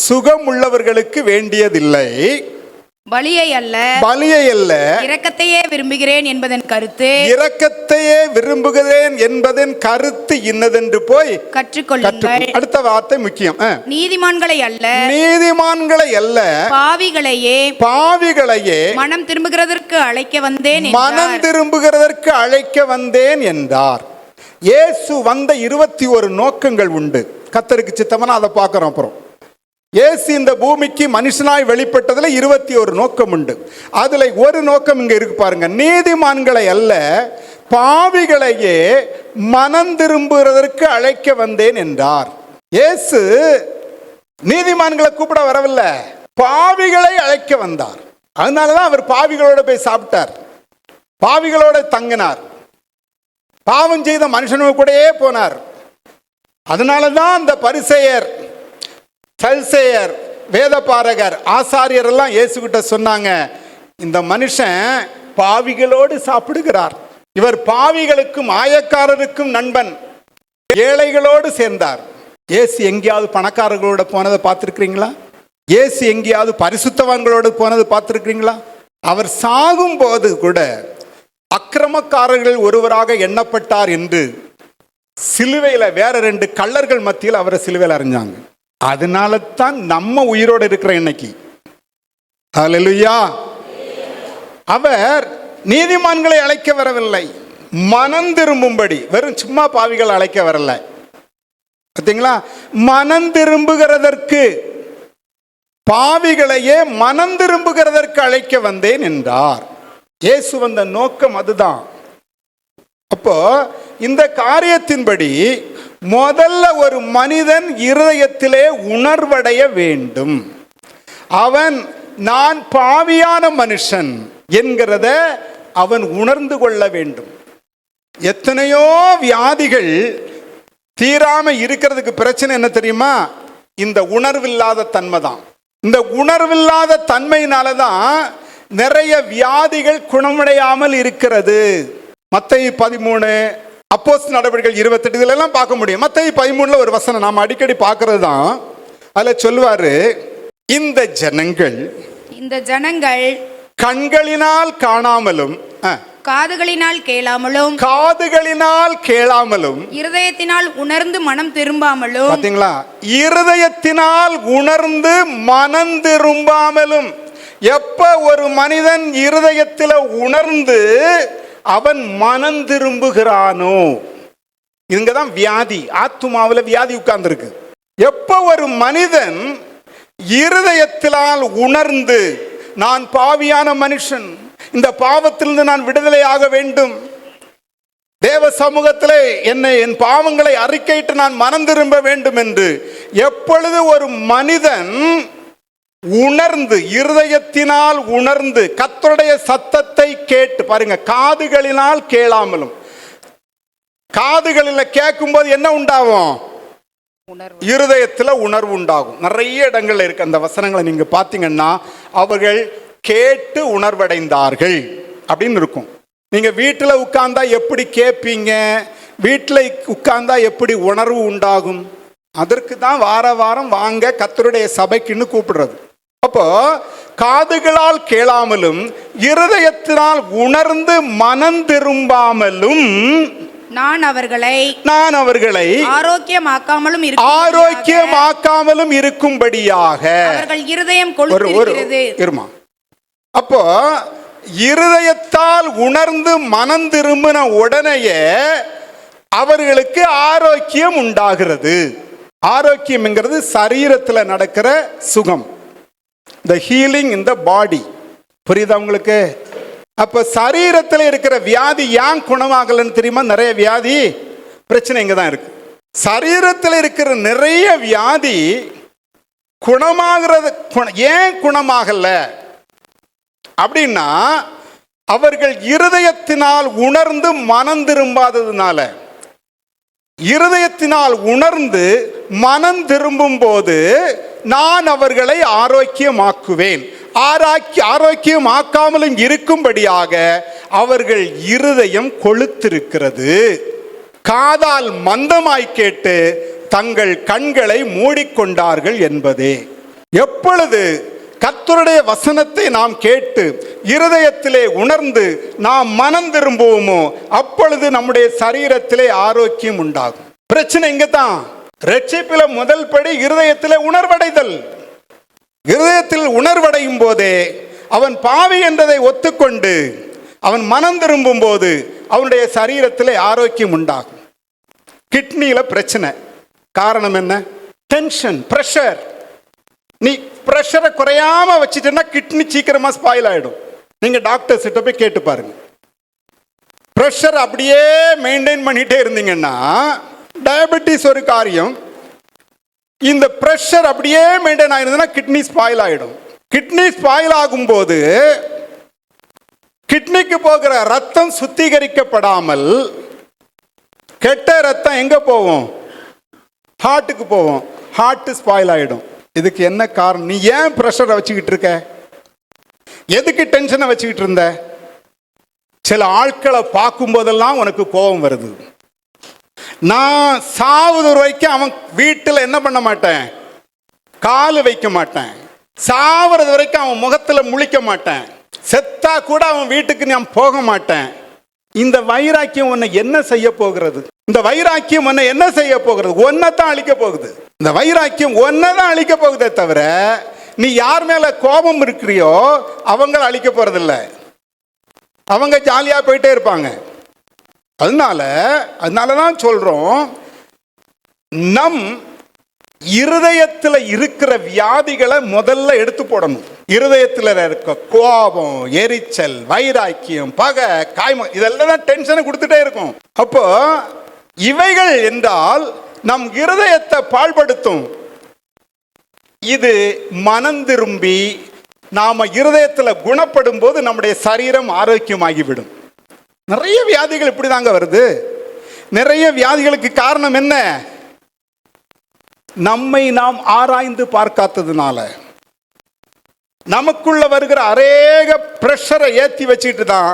சுகம் உள்ளவர்களுக்கு வேண்டியதில்லை, பலியை அல்ல இரக்கத்தையே விரும்புகிறேன் என்பதன் கருத்து இன்னதென்று போய் கற்றுக்கொள்ளுங்கள். அடுத்த வார்த்தை முக்கியம். நீதிமான்களை அல்ல பாவிகளையே மனம் திரும்புகிறதற்கு அழைக்க வந்தேன் என்றார். இயேசு வந்த 21 நோக்கங்கள் உண்டு. கர்த்தருக்கு சித்தமான அதை பார்க்கிறோம். அப்புறம் இயேசு இந்த பூமிக்கு மனுஷனாய் வெளிப்பட்டதுல 21 நோக்கம் உண்டு. அதுல ஒரு நோக்கம் இங்க இருக்கு பாருங்க. நீதிமான்களை அல்ல பாவிகளையே மனம் திரும்புகிறதற்கு அழைக்க வந்தேன் என்றார். இயேசு நீதிமான்களை கூப்பிட வரவில்லை, பாவிகளை அழைக்க வந்தார். அதனாலதான் அவர் பாவிகளோட போய் சாப்பிட்டார், பாவிகளோட தங்கினார், பாவம் செய்த மனுஷனோட கூடயே போனார். அதனாலதான் அந்த பரிசேயர், சல்சேயர், வேதபாரகர், ஆசாரியர் எல்லாம் இயேசு கிட்ட சொன்னாங்க, இந்த மனுஷன் பாவிகளோடு சாப்பிடுகிறார், இவர் பாவிகளுக்கும் ஆயக்காரருக்கும் நண்பன், ஏழைகளோடு சேர்ந்தார். இயேசு எங்கேயாவது பணக்காரர்களோட போனதை பார்த்துருக்கிறீங்களா? இயேசு எங்கேயாவது பரிசுத்தவான்களோடு போனது பார்த்துருக்கிறீங்களா? அவர் சாகும் போது கூட அக்கிரமக்காரர்கள் ஒருவராக எண்ணப்பட்டார் என்று சிலுவையில் வேற 2 கள்ளர்கள் மத்தியில் அவரை சிலுவையில் அறைஞ்சாங்க. அதனால தான் நம்ம உயிரோடு இருக்கிற இன்னைக்கு. ஹல்லேலூயா. அவர் நீதிமான்களை அழைக்க வரவில்லை, மனம் திரும்பும்படி, வெறும் சும்மா பாவிகள் அழைக்க வரல. பார்த்தீங்களா? மனம் திரும்புகிறதற்கு, பாவிகளையே மனம் திரும்புகிறதற்கு அழைக்க வந்தேன் என்றார். இயேசு வந்த நோக்கம் அதுதான். அப்போ இந்த காரியத்தின்படி முதல்ல ஒரு மனிதன் இருதயத்திலே உணர்வடைய வேண்டும். அவன் நான் பாவியான மனுஷன் என்கிறத அவன் உணர்ந்து கொள்ள வேண்டும். எத்தனையோ வியாதிகள் தீராம இருக்கிறதுக்கு பிரச்சனை என்ன தெரியுமா? இந்த உணர்வில்லாத தன்மை தான். இந்த உணர்வில்லாத தன்மையினாலதான் நிறைய வியாதிகள் குணமடையாமல் இருக்கிறது. மத்தேயு 13, அப்போஸ்தலர் நடவடிக்கைகள் 28 இதெல்லாம் பார்க்க முடியும். மத்தேயு 13 ஒரு வசனம் நாம் அடிக்கடி பார்க்கறது தான். அதுல சொல்லுவாரு, இந்த ஜனங்கள் கண்களினால் காணாமலும் காதுகளினால் கேளாமலும் இருதயத்தினால் உணர்ந்து மனம் திரும்பாமலும். பாத்தீங்களா? இருதயத்தினால் உணர்ந்து மனம் திரும்பாமலும். எப்ப ஒரு மனிதன் இருதயத்தில் உணர்ந்து அவன் மனம் திரும்புகிறானோ, இங்கதான் வியாதி, ஆத்துமாவில் வியாதி உட்கார்ந்து இருக்கு. எப்ப ஒரு மனிதன் இருதயத்தினால் உணர்ந்து நான் பாவியான மனுஷன், இந்த பாவத்திலிருந்து நான் விடுதலை ஆக வேண்டும், தேவ சமூகத்திலே என் பாவங்களை அறிக்கையிட்டு நான் மனம் திரும்ப வேண்டும் என்று எப்பொழுது ஒரு மனிதன் உணர்ந்து, இருதயத்தினால் உணர்ந்து, கர்த்தருடைய சத்தத்தை கேட்டு, பாருங்க, காதுகளினால் கேளாமலும். காதுகளில் கேட்கும்போது என்ன உண்டாகும்? இருதயத்தில் உணர்வு உண்டாகும். நிறைய இடங்கள்ல இருக்கு அந்த வசனங்களை நீங்க பார்த்தீங்கன்னா, அவர்கள் கேட்டு உணர்வடைந்தார்கள் அப்படின்னு இருக்கும். நீங்க வீட்டில் உட்கார்ந்தா எப்படி கேட்பீங்க, வீட்டில் உட்கார்ந்தா எப்படி உணர்வு உண்டாகும்? அதற்கு தான் வார வாரம் வாங்க கர்த்தருடைய சபைக்குன்னு கூப்பிடுறது. அப்போ காதுகளால் கேளாமலும் இருதயத்தினால் உணர்ந்து மனம் திரும்பாமலும் நான் அவர்களை ஆரோக்கியமாக்காமலும் இருக்கும்படியாக அவர்கள் இருதயம் கொழுத்திருக்கிறது. இருமா. அப்போ இருதயத்தால் உணர்ந்து மனம் திரும்பின உடனேயே அவர்களுக்கு ஆரோக்கியம் உண்டாகிறது. ஆரோக்கியம்ங்கிறது சரீரத்தில் நடக்கிற சுகம், the healing in the body. புரியுதா உங்களுக்கு? அப்ப சரீரத்தில் இருக்கிற வியாதி ஏன் குணமாகலன்னு தெரியுமா? நிறைய வியாதி பிரச்சனை இங்க தான் இருக்கு. சரீரத்தில் இருக்கிற நிறைய வியாதி குணமாகிறது. ஏன் குணமாகல அப்படின்னா, அவர்கள் இருதயத்தினால் உணர்ந்து மனம் திரும்பாததுனால. இருதயத்தினால் உணர்ந்து மனம் திரும்பும் போது நான் அவர்களை ஆரோக்கியமாக்குவேன். ஆரோக்கியமாக்காமலும் இருக்கும்படியாக அவர்கள் இருதயம் கொழுத்திருக்கிறது. காதால் மந்தமாய் கேட்டு தங்கள் கண்களை மூடிக்கொண்டார்கள் என்பதே. எப்பொழுது கர்த்தருடைய வசனத்தை நாம் கேட்டு இருதயத்திலே உணர்ந்து நாம் மனம் திரும்புவோமோ அப்பொழுது நம்முடைய சரீரத்திலே ஆரோக்கியம் உண்டாகும். பிரச்சனை இங்க தான். ரட்சிப்பில முதல் படி இருதயத்திலே உணர்வடைதல். இருதயத்தில் உணர்வடையும் போதே அவன் பாவி என்றதை ஒத்துக்கொண்டு அவன் மனம் திரும்பும் போது அவனுடைய சரீரத்திலே ஆரோக்கியம் உண்டாகும். கிட்னியில பிரச்சனை, காரணம் என்ன? Tension, pressure. நீ பிரஷரை குறையாம வச்சுட்டேன்னா கிட்னி சீக்கிரமா ஸ்பாயில் ஆயிடும். நீங்க டாக்டர்ஸ் கிட்ட போய் கேட்டு பாருங்க. பிரஷர் அப்படியே மெயின்டைன் பண்ணிட்டே இருந்தீங்கன்னா, டயபெட்டிஸ் ஒரு காரியம், இந்த பிரஷர் அப்படியே மெயின்டைன் ஆயிருந்ததுன்னா கிட்னி ஸ்பாயில் ஆயிடும். கிட்னி ஸ்பாயில் ஆகும் போது கிட்னிக்கு போகிற ரத்தம் சுத்திகரிக்கப்படாமல் கெட்ட ரத்தம் எங்க போவோம்? ஹார்ட்டுக்கு போவோம். ஹார்ட் ஸ்பாயில் ஆயிடும். இதுக்கு என்ன காரணம்? நீ ஏன் பிரஷரை வச்சுக்கிட்டு இருக்க? எதுக்கு டென்ஷனை வச்சுக்கிட்டு இருந்த? சில ஆட்களை பார்க்கும் போதெல்லாம் உனக்கு கோபம் வருது. நான் சாவது வரைக்கும் அவன் வீட்டில் என்ன பண்ண மாட்டேன், காலு வைக்க மாட்டேன். சாவது வரைக்கும் அவன் முகத்தில் முழிக்க மாட்டேன். செத்தா கூட அவன் வீட்டுக்கு நான் போக மாட்டேன். இந்த வைராக்கியம் உன்னை என்ன செய்ய போகிறது? இந்த வைராக்கியம் உன்னை என்ன செய்ய போகிறது? ஒன்னதான் அழிக்க போகுது. இந்த வைராக்கியம் ஒன்னதான் அழிக்க போகுதே தவிர நீ யார் மேல கோபம் இருக்கிறியோ அவங்கள அழிக்க போறதில்லை. அவங்க ஜாலியா போயிட்டே இருப்பாங்க. அதனாலதான் சொல்றோம், நம் இருதயத்தில் இருக்கிற வியாதிகளை முதல்ல எடுத்து போடணும். இருதயத்தில் இருக்க கோபம், எரிச்சல், வைராக்கியம், பகை, காய்ம, இதெல்லாம் தான் டென்ஷனை கொடுத்துட்டே இருக்கும். அப்போ இவைகள் என்றால் நம் இருதயத்தை பாழ்படுத்தும். இது மனம் திரும்பி நாம இருதயத்தில் குணப்படும் போது நம்முடைய சரீரம் ஆரோக்கியமாகிவிடும். நிறைய வியாதிகள் இப்படிதாங்க வருது. நிறைய வியாதிகளுக்கு காரணம் என்ன? நம்மை நாம் ஆராய்ந்து பார்க்காததுனால. நமக்குள்ள வருகிற அநேக பிரஷரை ஏற்றி வச்சுட்டு தான்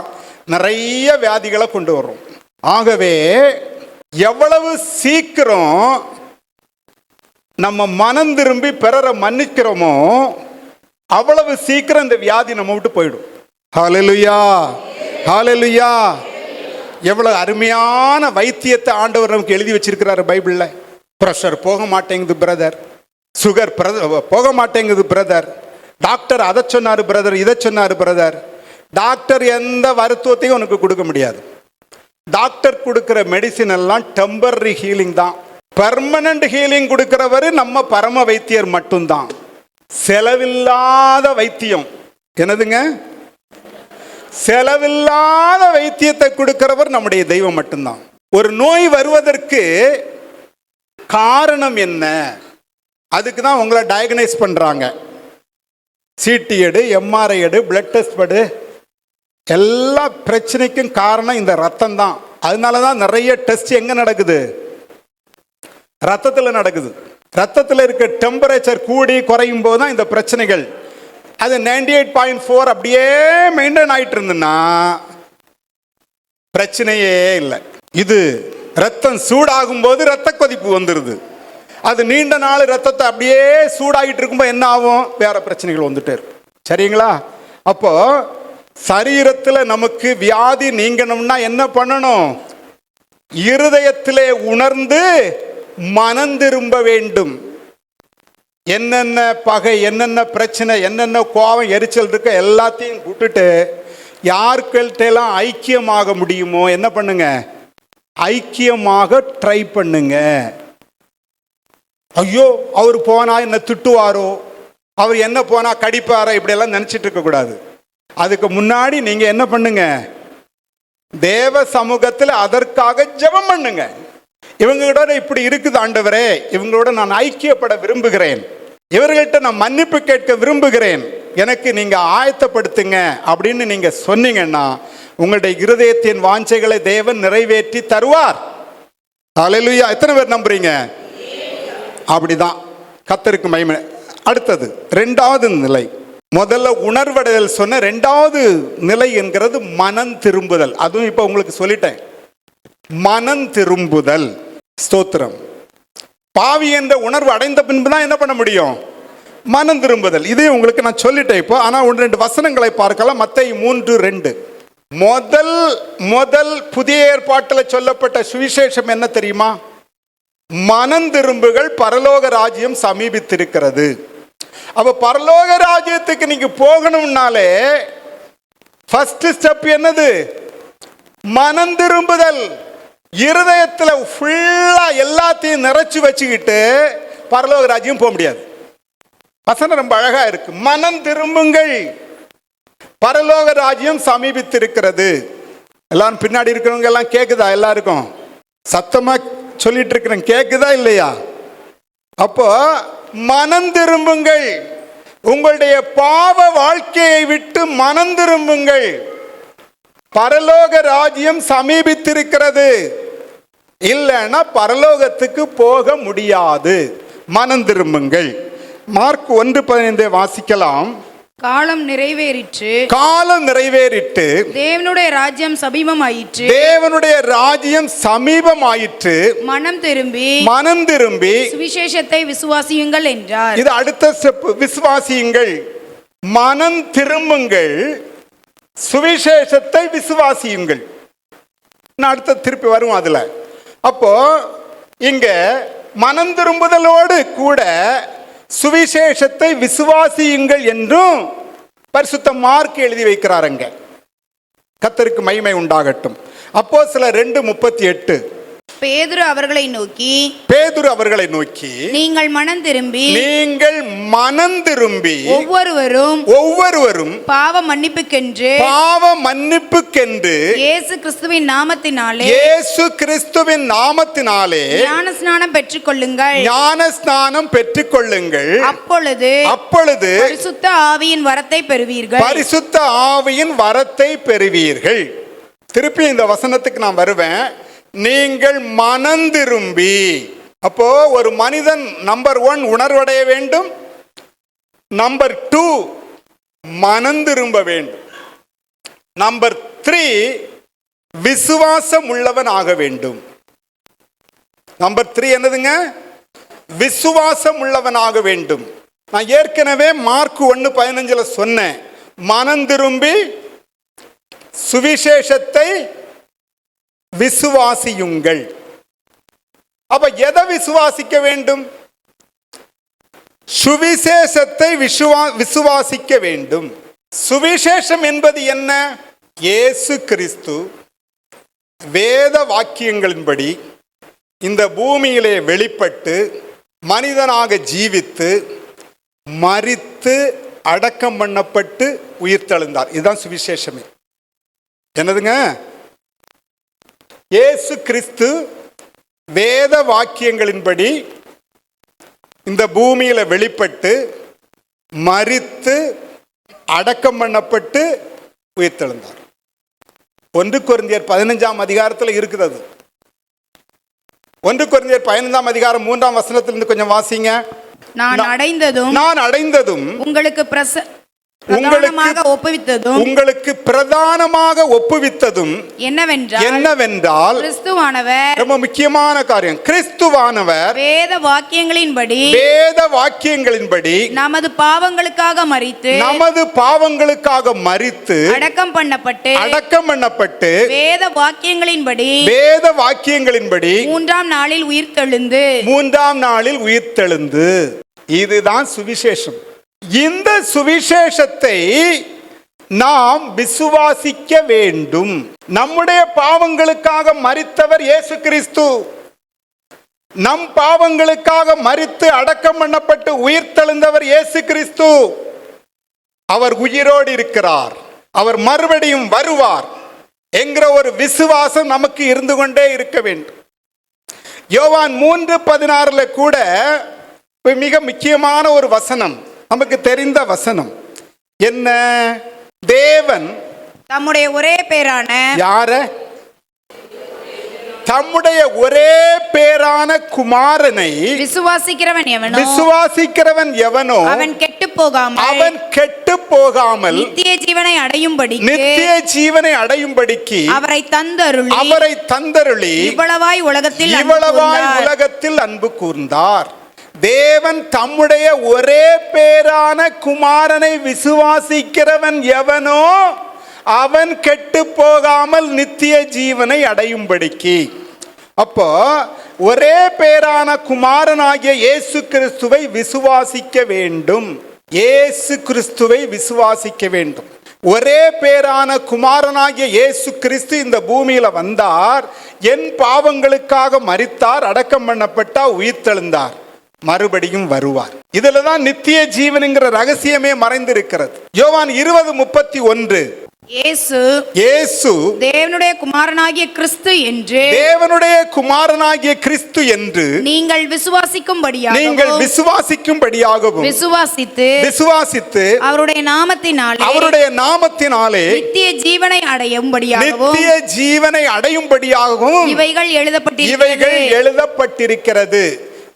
நிறைய வியாதிகளை கொண்டு வர்றோம். ஆகவே எவ்வளவு சீக்கிரம் நம்ம மனம் திரும்பி பிறரை மன்னிக்கிறோமோ அவ்வளவு சீக்கிரம் இந்த வியாதி நம்ம விட்டு போயிடும். ஹல்லேலூயா, ஹல்லேலூயா. எவ்வளவு அருமையான வைத்தியத்தை ஆண்டவர் நமக்கு எழுதி வச்சிருக்கிறாரு பைபிள்ல. பிரஷர் போக மாட்டேங்குது பிரதர், சுகர் போக மாட்டேங்குது பிரதர், டாக்டர் அதை சொன்னாரு பிரதர், இதை சொன்னாரு பிரதர். டாக்டர் எந்த மருத்துவத்தையும் உனக்கு கொடுக்க முடியாது. டாக்டர் கொடுக்கிற மெடிசின் எல்லாம் டெம்பரரி ஹீலிங் தான். பெர்மனன்ட் ஹீலிங் கொடுக்கிறவர் நம்ம பரம வைத்தியர் மட்டும்தான். செலவில்லாத வைத்தியம். என்னதுங்க? செலவில்லாத வைத்தியத்தை கொடுக்கிறவர் நம்முடைய தெய்வம் மட்டும்தான். ஒரு நோய் வருவதற்கு காரணம் என்ன? அதுக்கு தான் உங்களை டயக்னைஸ் பண்றாங்க. சிடி எடு, எம்ஆர்ஐ எடு, பிளட் டெஸ்ட் படு. எல்லா பிரச்சனைக்கும் காரணம் இந்த ரத்தம் தான். அதனால தான் நிறைய டெஸ்ட் எங்க நடக்குது? ரத்தத்தில் நடக்குது. ரத்தத்தில் இருக்க டெம்பரேச்சர் கூடி குறையும் போது தான் இந்த பிரச்சனைகள். அது 98.4 அப்படியே மெயின்டைன் ஆயிட்டு இருந்துன்னா பிரச்சனையே இல்லை. இது ரத்தம் சூடாகும் போது ரத்த கொதிப்பு வந்துடுது. அது நீண்ட நாள் ரத்தத்தை அப்படியே சூடாகிட்டு இருக்கும்போது என்ன ஆகும்? வேற பிரச்சனைகள் வந்துட்டே இருக்கும். சரிங்களா? அப்போ சரீரத்தில் நமக்கு வியாதி நீங்கணும்னா என்ன பண்ணணும்? இருதயத்திலே உணர்ந்து மனம் திரும்ப வேண்டும். என்னென்ன பகை, என்னென்ன பிரச்சனை, என்னென்ன கோபம், எரிச்சல் இருக்க எல்லாத்தையும் விட்டுட்டு யாருக்கெல்லாம் ஐக்கியமாக முடியுமோ என்ன பண்ணுங்க? ஐக்கியமாக ட்ரை பண்ணுங்க. ஐயோ அவர் போனா என்ன திட்டுவாரோ, அவர் என்ன போனா கடிப்பாரோ, இப்படியெல்லாம் நினைச்சிட்டு இருக்க கூடாது. அதுக்கு முன்னாடி நீங்க என்ன பண்ணுங்க? தேவ சமூகத்தில் அதற்காக ஜெபம் பண்ணுங்க. இவங்களோட இப்படி இருக்குது ஆண்டவரே, இவங்களோட நான் ஐக்கியப்பட விரும்புகிறேன், இவர்கள்ட்ட நான் மன்னிப்பு கேட்க விரும்புகிறேன், எனக்கு நீங்க ஆயத்தப்படுத்துங்க அப்படின்னு நீங்க சொன்னீங்கன்னா உங்களுடைய இருதயத்தின் வாஞ்சைகளை தேவன் நிறைவேற்றி தருவார். ஹல்லேலூயா! எத்தனை பேர் நம்புறீங்க? அப்படிதான். கர்த்தருக்கு மகிமை. அடுத்தது இரண்டாவது நிலை. முதல்ல உணர்வடைதல் சொன்ன, இரண்டாவது நிலை என்கிறது மனம் திரும்புதல். அதுவும் இப்ப உங்களுக்கு சொல்லிட்டேன். மனம் திரும்புதல். ஸ்தோத்திரம். பாவி என்ற உணர்வு அடைந்த பின்பு தான் என்ன பண்ண முடியும்? மனம் திரும்புதல். இதே உங்களுக்கு நான் சொல்லிட்டேன் இப்போ. ஆனால் 1-2 வசனங்களை பார்க்கலாம். மத்தேயு 3:2. முதல் புதிய ஏற்பாட்டில் சொல்லப்பட்ட சுவிசேஷம் என்ன தெரியுமா? மனம் திரும்புகள், பரலோக ராஜ்யம் சமீபித்திருக்கிறது. அப்ப பரலோக ராஜ்யத்துக்கு நீங்க போகணும்னாலே ஃபர்ஸ்ட் ஸ்டெப் என்னது? மனம் திரும்புதல். இருதயத்தில் ஃபுல்லா எல்லாத்தையும் நிறைச்சு வச்சுக்கிட்டு பரலோக ராஜ்யம் போக முடியாது. வசனம் ரொம்ப அழகா இருக்கு. மனம் திரும்புங்கள், பரலோக ராஜ்யம் சமீபித்திருக்கிறது. எல்லாரும் பின்னாடி இருக்கிறவங்க எல்லாம் கேக்குதா? எல்லாருக்கும் சத்தமா சொல்லிட்டு இருக்கிறேன், கேக்குதா இல்லையா? அப்போ மனம் திரும்புங்கள், உங்களுடைய பாவ வாழ்க்கையை விட்டு மனம் திரும்புங்கள், பரலோக ராஜ்யம் சமீபித்திருக்கிறது. இல்லைன்னா பரலோகத்துக்கு போக முடியாது. மனம் திரும்புங்கள். மார்க் 1:15 வாசிக்கலாம். காலம் நிறைவேறிற்று, காலம் நிறைவேறிட்டு தேவனுடைய ராஜ்யம் சமீபமாயிற்று, தேவனுடைய ராஜ்யம் சமீபமாயிற்று, மனம் திரும்பி சுவிசேஷத்தை விசுவாசியுங்கள் என்றார். இது அடுத்த ஸ்டெப். விசுவாசியுங்கள், மனம் திரும்புங்கள், சுவிசேஷத்தை விசுவாசியுங்கள். நான் அடுத்த திருப்பி வரும் அதுல. அப்போ இங்க மனம் திரும்புதலோடு கூட சுவிசேஷத்தை விசுவாசியுங்கள் என்றும் பரிசுத்த மார்க் எழுதி வைக்கிறாருங்க. கர்த்தருக்கு மகிமை உண்டாகட்டும். அப்போஸ்தலர் 2:38. பேதுரு அவர்களை நோக்கி நீங்கள் மனம் திரும்பி ஒவ்வொருவரும் பாவ மன்னிப்புக்கென்று இயேசு கிறிஸ்துவின் நாமத்தினாலே ஞானஸ்நானம் பெற்றுக்கொள்ளுங்கள். அப்பொழுது பரிசுத்த ஆவியின் வரத்தை பெறுவீர்கள். திருப்பி இந்த வசனத்துக்கு நான் வருவேன். நீங்கள் மனம் திரும்பி. அப்போ ஒரு மனிதன் நம்பர் 1 உணர்வடைய வேண்டும், நம்பர் 2 மனம் திரும்ப வேண்டும், நம்பர் 3 விசுவாசம் உள்ளவன் ஆக வேண்டும். நம்பர் 3 என்னதுங்க? விசுவாசம் உள்ளவன் ஆக வேண்டும். நான் ஏற்கனவே மார்க் 1:15 சொன்னேன். மனம் திரும்பி சுவிசேஷத்தை விசுவாசியுங்கள். அப்ப எதை விசுவாசிக்க வேண்டும்? சுவிசேஷத்தை விசுவாசிக்க வேண்டும். சுவிசேஷம் என்பது என்ன? இயேசு கிறிஸ்து வேத வாக்கியங்களின்படி இந்த பூமியிலே வெளிப்பட்டு மனிதனாக ஜீவித்து மரித்து அடக்கம் பண்ணப்பட்டு உயிர்த்தெழுந்தார். இதுதான் சுவிசேஷமே. என்னதுங்க? இயேசு கிறிஸ்து வேத வாக்கியங்களின்படி இந்த பூமியில வெளிப்பட்டு மரித்து அடக்கம் பண்ணப்பட்டு உயிர்த்தெழுந்தார். 1 கொரிந்தியர் 15ஆம் அதிகாரத்தில் இருக்கிறது. 1 கொரிந்தியர் 15ஆம் அதிகாரம் 3ஆம் வசனத்திலிருந்து கொஞ்சம் வாசிங்க. நான் அடைந்ததும் உங்களுக்கு பிரதானமாக ஒப்புவித்ததும் உங்களுக்கு பிரதானமாக ஒப்புவித்ததும் என்னவென்றால் கிறிஸ்துவானவர், ரொம்ப முக்கியமான காரியம், கிறிஸ்துவானவர் வேத வாக்கியங்களின்படி நமது பாவங்களுக்காக மரித்து அடக்கம் பண்ணப்பட்டு வேத வாக்கியங்களின்படி மூன்றாம் நாளில் உயிர்த்தெழுந்து. இதுதான் சுவிசேஷம். இந்த சுவிசேஷத்தை நாம் விசுவாசிக்க வேண்டும். நம்முடைய பாவங்களுக்காக மரித்தவர் இயேசு கிறிஸ்து. நம் பாவங்களுக்காக மரித்து அடக்கம் பண்ணப்பட்டு உயிர்த்தெழுந்தவர் இயேசு கிறிஸ்து. அவர் உயிரோடு இருக்கிறார், அவர் மறுபடியும் வருவார் என்கிற ஒரு விசுவாசம் நமக்கு இருந்து கொண்டே இருக்க வேண்டும். யோவான் 3:16 கூட மிக முக்கியமான ஒரு வசனம், நமக்கு தெரிந்த வசனம் என்ன? தேவன் தம்முடைய ஒரே பேரான யார? தம்முடைய ஒரே பேரான குமாரனை விசுவாசிக்கிறவன் எவனோ அவன் கெட்டு போகாமல் நித்திய ஜீவனை அடையும்படிக்கு அவரை தந்தருளி இவ்வளவாய் உலகத்தில் அன்பு கூர்ந்தார். தேவன் தம்முடைய ஒரே பேரான குமாரனை விசுவாசிக்கிறவன் எவனோ அவன் கெட்டு போகாமல் நித்திய ஜீவனை அடையும்படிக்கு. அப்போ ஒரே பேரான குமாரனாகிய இயேசு கிறிஸ்துவை விசுவாசிக்க வேண்டும். இயேசு கிறிஸ்துவை விசுவாசிக்க வேண்டும். ஒரே பேரான குமாரனாகிய இயேசு கிறிஸ்து இந்த பூமியில வந்தார், என் பாவங்களுக்காக மரித்தார், அடக்கம் பண்ணப்பட்டார், உயிர்த்தெழுந்தார், மறுபடியும் வருவார். இதுலதான் நித்திய ஜீவனுங்கிற ரகசியமே மறைந்திருக்கிறது. யோவான் 20:31 இயேசு தேவனுடைய குமாரனாகிய கிறிஸ்து என்று நீங்கள் விசுவாசிக்கும்படியாகவும் விசுவாசித்து அவருடைய நாமத்தினாலே நித்திய ஜீவனை அடையும்படியாகவும் இவைகள் எழுதப்பட்டிருக்கிறது.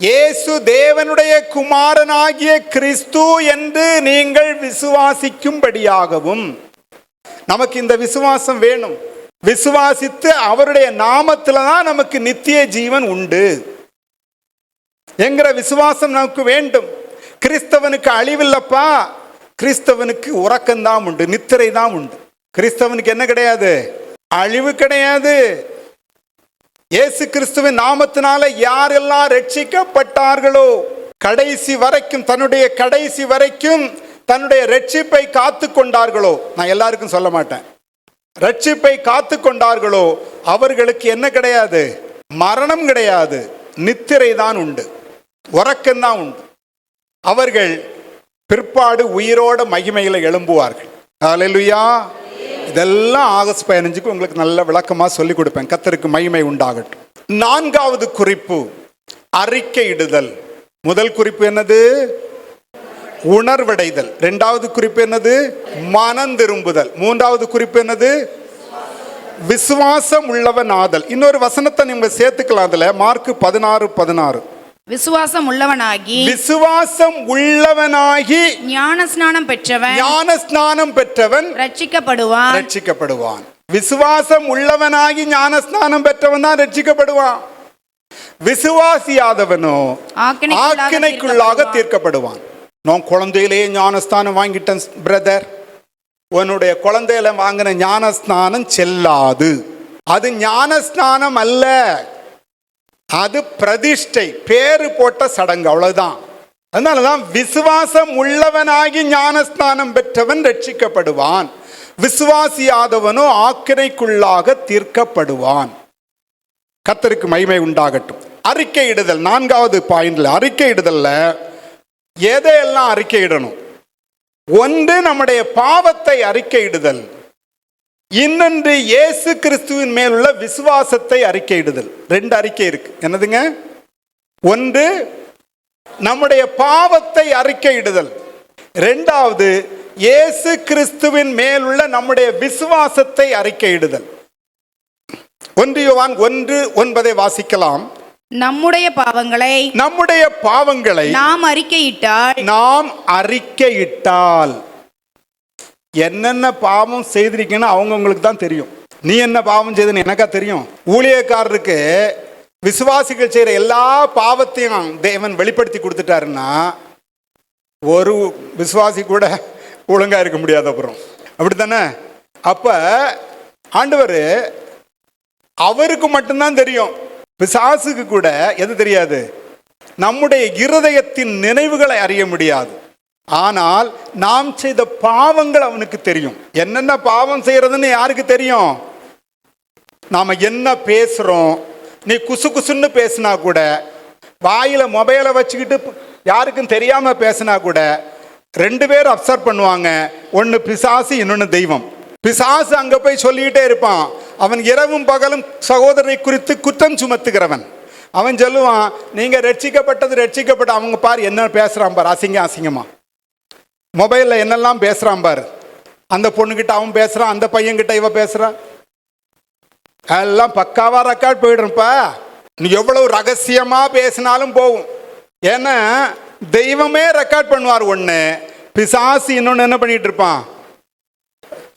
இயேசு தேவனுடைய குமாரனாகிய கிறிஸ்து என்று நீங்கள் விசுவாசிக்கும்படியாகவும். நமக்கு இந்த விசுவாசம் வேணும். விசுவாசித்து அவருடைய நாமத்துல தான் நமக்கு நித்திய ஜீவன் உண்டு என்கிற விசுவாசம் நமக்கு வேண்டும். கிறிஸ்தவனுக்கு அழிவில்லப்பா, கிறிஸ்தவனுக்கு உறக்கம்தான் உண்டு, நித்திரை தான் உண்டு. கிறிஸ்தவனுக்கு என்ன கிடையாது? அழிவு கிடையாது. இயேசு கிறிஸ்துவின் நாமத்தினால யாரெல்லாம் ரட்சிக்கப்பட்டார்களோ, கடைசி வரைக்கும் தன்னுடைய ரட்சிப்பை காத்து கொண்டார்களோ, நான் எல்லாருக்கும் சொல்ல மாட்டேன், ரட்சிப்பை காத்து கொண்டார்களோ அவர்களுக்கு என்ன கிடையாது? மரணம் கிடையாது, நித்திரை தான் உண்டு, உறக்கம்தான் உண்டு. அவர்கள் பிற்பாடு உயிரோட மகிமையில எழும்புவார்கள். ஹல்லேலூயா. இதெல்லாம் ஆகஸ்ட் 15 உங்களுக்கு நல்ல விளக்கமா சொல்லி கொடுப்பேன். கர்த்தருக்கு மகிமை உண்டாகட்டும். 4வது குறிப்பு அறிக்கையிடுதல். முதல் குறிப்பு என்னது? உணர்வடைதல். 2வது குறிப்பு என்னது? மனம் திரும்புதல். 3வது குறிப்பு என்னது? விசுவாசம் உள்ளவன் ஆதல். இன்னொரு வசனத்தை நீங்க சேர்த்துக்கலாம். அதுல மார்க் 16:16 விசுவாசம் உள்ளவனாகி ஞானஸ்நானம் பெற்றவன் ரட்சிக்கப்படுவான். விசுவாசம் உள்ளவனாகி ஞானஸ்நானம் பெற்றவன் தான் ரட்சிக்கப்படுவான். விசுவாசியாதவனோ ஆக்கினைக்குள்ளாக தீர்க்கப்படுவான். நான் குழந்தையிலேயே ஞானஸ்தானம் வாங்கிட்டேன் பிரதர், உன்னுடைய குழந்தையில வாங்கின ஞானஸ்நானம் செல்லாது. அது ஞானஸ்நானம் அல்ல, அது பிரதிஷ்டை, பேரு போட்ட சடங்கு, அவ்வளவுதான். அதனாலதான் விசுவாசம் உள்ளவனாகி ஞானஸ்நானம் பெற்றவன் ரட்சிக்கப்படுவான், விசுவாசியாதவனோ ஆக்கினைக்குள்ளாக தீர்க்கப்படுவான். கர்த்தருக்கு மகிமை உண்டாகட்டும். அறிக்கையிடுதல் 4வது பாயிண்ட்ல. அறிக்கையிடுதல்ல எதையெல்லாம் அறிக்கையிடணும்? ஒன்று நம்முடைய பாவத்தை அறிக்கையிடுதல், இன்னொன்று இயேசு கிறிஸ்துவின் மேலுள்ள விசுவாசத்தை அறிக்கையிடுதல். 2 அறிக்கை இருக்கு. என்னதுங்க? ஒன்று நம்முடைய பாவத்தை அறிக்கையிடுதல், 2வது இயேசு கிறிஸ்துவின் மேலுள்ள நம்முடைய விசுவாசத்தை அறிக்கையிடுதல். 1 யோவான் 1:9 வாசிக்கலாம். நம்முடைய பாவங்களை நாம் அறிக்கையிட்டால் என்னென்ன பாவம் செய்திருக்கீன்னு அவங்கவுங்களுக்கு தான் தெரியும். நீ என்ன பாவம் செய்துன்னு எனக்கா தெரியும்? ஊழியக்காரருக்கு விசுவாசிகள் செய்கிற எல்லா பாவத்தையும் தேவன் வெளிப்படுத்தி கொடுத்துட்டாருன்னா ஒரு விசுவாசி கூட ஒழுங்கா இருக்க முடியாது. அப்புறம் அப்படித்தானே? அப்ப ஆண்டவர் அவருக்கு மட்டும்தான் தெரியும். பிசாசுக்கு கூட எது தெரியாது? நம்முடைய இருதயத்தின் நினைவுகளை அறிய முடியாது. ஆனால் நாம் செய்த பாவங்கள் அவனுக்கு தெரியும். என்னென்ன பாவம் செய்யறதுன்னு யாருக்கு தெரியும்? நாம என்ன பேசுறோம்? நீ குசு குசுன்னு பேசினா கூட, வாயில மொபைலை வச்சுக்கிட்டு யாருக்கும் தெரியாம பேசினா கூட 2 பேர் அப்சர்வ் பண்ணுவாங்க. ஒன்னு பிசாசு, இன்னொன்னு தெய்வம். பிசாசு அங்க போய் சொல்லிக்கிட்டே இருப்பான். அவன் இரவும் பகலும் சகோதரரை குறித்து குற்றம் சுமத்துகிறவன். அவன் சொல்லுவான், நீங்க ரட்சிக்கப்பட்ட அவங்க பாரு என்ன பேசுறான் பாரு, அசிங்கமா மொபைல்ல என்னெல்லாம் பேசுறான் பாரு. அந்த பொண்ணுகிட்ட அவன் பேசுறான், அந்த பையன்கிட்ட இவ பேசுறான். எல்லாம் பக்காவா ரெக்கார்ட் போயிடும்ப்பா. நீ எவ்வளவு ரகசியமா பேசினாலும் போகும். ஏன்னா தெய்வமே ரெக்கார்ட் பண்ணுவார் ஒண்ணு, பிசாசு இன்னொன்னு என்ன பண்ணிட்டு இருப்பான்?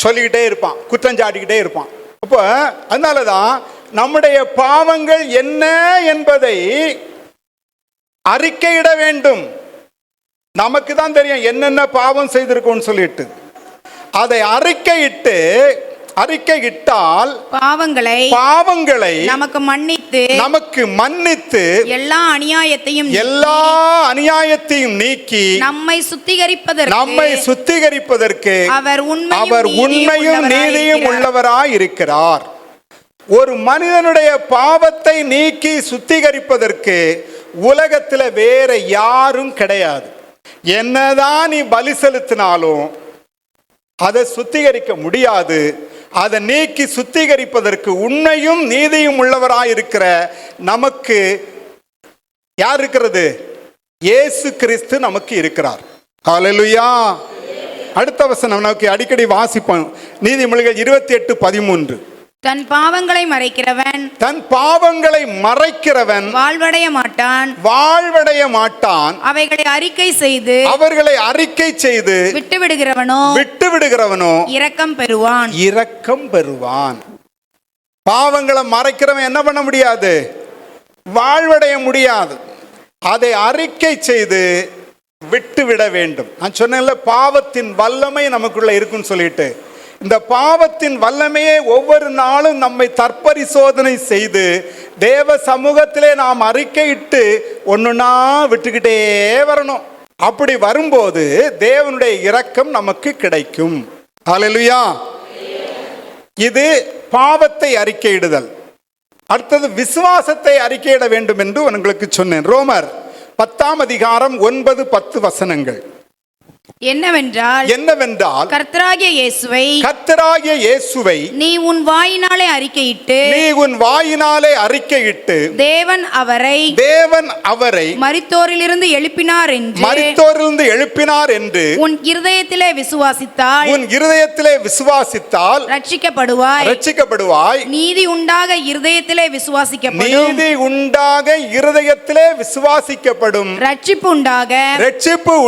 சொல்லிக்கிட்டே இருப்பான், குற்றம் சாட்டிக்கிட்டே இருப்பான். அப்போ அதனாலதான் நம்முடைய பாவங்கள் என்ன என்பதை அறிக்கையிட வேண்டும். நமக்கு தான் தெரியும் என்னென்ன பாவம் செய்திருக்கோம்னு சொல்லிட்டு. அதை அறிக்கையிட்டால் பாவங்களை நமக்கு மன்னித்து எல்லா அநியாயத்தையும் நீக்கி நம்மை சுத்திகரிப்பதற்கு அவர் உண்மையும் நீதியும் உள்ளவராய் இருக்கிறார். ஒரு மனிதனுடைய பாவத்தை நீக்கி சுத்திகரிப்பதற்கு உலகத்தில் வேற யாரும் கிடையாது. என்னதான் நீ பலி செலுத்தினாலும் அதை சுத்திகரிக்க முடியாது. அதை நீக்கி சுத்திகரிப்பதற்கு உண்மையும் நீதியும் உள்ளவராயிருக்கிற நமக்கு யார் இருக்கிறது? இயேசு கிறிஸ்து நமக்கு இருக்கிறார். ஹல்லேலூயா. அடுத்த வசனம் நமக்கு அடிக்கடி வாசிப்போம். நீதிமொழிகள் 28:13. தன் பாவங்களை மறைக்கிறவன் வாழ்வடைய மாட்டான். அவர்களை அறிக்கை செய்து விட்டுவிடுகிறவனோ இரக்கம் பெறுவான். பாவங்களை மறைக்கிறவன் என்ன பண்ண முடியாது? வாழ்வடைய முடியாது. அதை அறிக்கை செய்து விட்டுவிட வேண்டும். நான் சொன்னேன்ல, பாவத்தின் வல்லமை நமக்குள்ள இருக்குன்னு சொல்லிட்டு. இந்த பாவத்தின் வல்லமையை ஒவ்வொரு நாளும் நம்மை தற்பரிசோதனை செய்து தேவ சமூகத்திலே நாம் அறிக்கையிட்டு ஒண்ணுன்னா விட்டுக்கிட்டே வரணும். அப்படி வரும்போது தேவனுடைய இரக்கம் நமக்கு கிடைக்கும். ஹல்லேலூயா. இது பாவத்தை அறிக்கையிடுதல். அடுத்தது விசுவாசத்தை அறிக்கையிட வேண்டும் என்று உங்களுக்கு சொன்னேன். ரோமர் 10:9-10 வசனங்கள் என்னவென்றால் கர்த்தராகிய இயேசுவை நீ உன் வாயினாலே அறிக்கையிட்டு தேவன் அவரை மரித்தோரிலிருந்து எழுப்பினார் என்று உன் இருதயத்திலே விசுவாசித்தால் ரட்சிக்கப்படுவாய். நீதி உண்டாக இருதயத்திலே விசுவாசிக்கப்படும். ரட்சிப்பு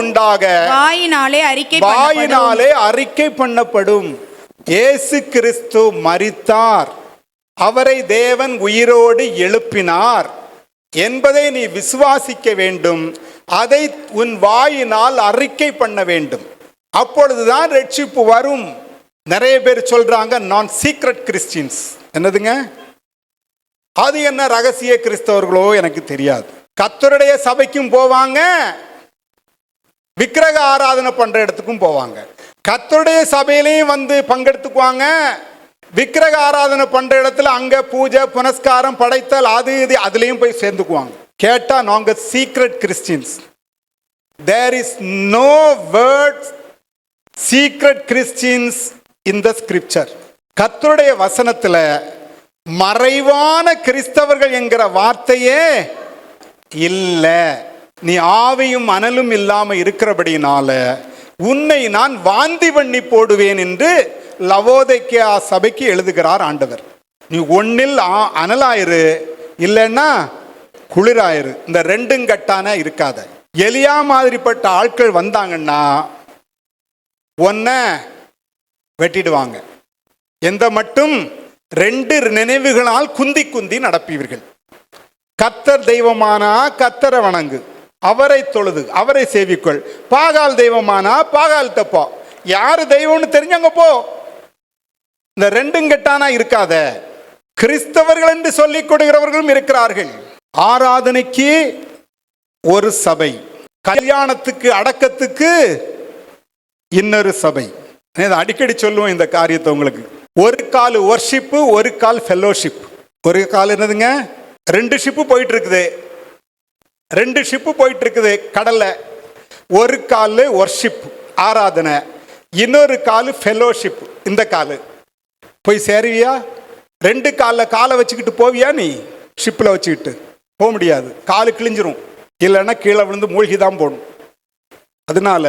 உண்டாக வாயினாலே அறிக்கை பண்ணப்படும். இயேசு கிறிஸ்து மரித்தார், அவரை தேவன் உயிரோடு எழுப்பினார் என்பதை நீ விசுவாசிக்க வேண்டும். அதை உன் வாயினால் அறிக்கை பண்ண வேண்டும். அப்பொழுதுதான் ரட்சிப்பு வரும். நிறைய பேர் சொல்றாங்க நான் சீக்ரெட் கிறிஸ்டியன்ஸ். என்னதுங்க அது? என்ன ரகசிய கிறிஸ்தவர்களோ எனக்கு தெரியாது. கர்த்தருடைய சபைக்கும் போவாங்க, விக்கிரக ஆராதனை பண்ற இடத்துக்கும் போவாங்க. கர்த்தருடைய சபையிலையும் வந்து பங்கெடுத்துக்குவாங்க. விக்கிரக ஆராதனை பண்ற இடத்துல அங்க பூஜை புனஸ்காரம் படைத்தல் அது இது அதுலயும் போய் சேர்ந்துக்குவாங்க. கேட்டா நாங்க secret Christians. There is no word secret Christians in the scripture. கர்த்தருடைய வசனத்துல மறைவான கிறிஸ்தவர்கள் என்கிற வார்த்தையே இல்லை. நீ ஆவியும் அனலும் இல்லாம இருக்கிறபடினால உன்னை நான் வாந்தி பண்ணி போடுவேன் என்று லவோதிக்கேயா சபைக்கு எழுதுகிறார் ஆண்டவர். நீ ஒன்னில் அனலாயிரு, இல்லைன்னா குளிராயிரு. இந்த ரெண்டும் கட்டான இருக்காத. எலியா மாதிரிப்பட்ட ஆட்கள் வந்தாங்கன்னா ஒன்ன வெட்டிடுவாங்க. எந்த மட்டும் 2 நினைவுகளால் குந்தி குந்தி நடப்பீர்கள். கர்த்தர் தெய்வமானா கர்த்தரை வணங்கு, அவரை தொழுது, அவரை சேவிக்கொள். பாகால் தெய்வமானா பாகால் தப்போ, யாரு தெய்வம்னு தெரிஞ்சவங்க போ. இந்த 2 கெட்டானா இருக்காத. கிறிஸ்தவர்கள் என்று சொல்லிக் கொடுக்கிறவர்களும் இருக்கிறார்கள். ஆராதனைக்கு ஒரு சபை, கல்யாணத்துக்கு அடக்கத்துக்கு இன்னொரு சபை. அடிக்கடி சொல்லுவோம் இந்த காரியத்தை உங்களுக்கு. ஒரு கால் வொர்ஷிப்பு, ஒரு கால் ஃபெல்லோஷிப். ஒரு கால் என்னதுங்க, 2 ஷிப்பு போயிட்டு இருக்குது, 2 ஷிப்பு போயிட்டு இருக்குது கடல்ல. ஒரு கால் வொர்ஷிப் ஆராதனை, இன்னொரு கால் ஃபெல்லோஷிப். இந்த கால் போய் சேருவியா? 2 காலில் காலை வச்சுக்கிட்டு போவியா? நீ ஷிப்பில் வச்சுக்கிட்டு போக முடியாது, காலு கிழிஞ்சிரும், இல்லைன்னா கீழே விழுந்து மூழ்கி தான் போகணும். அதனால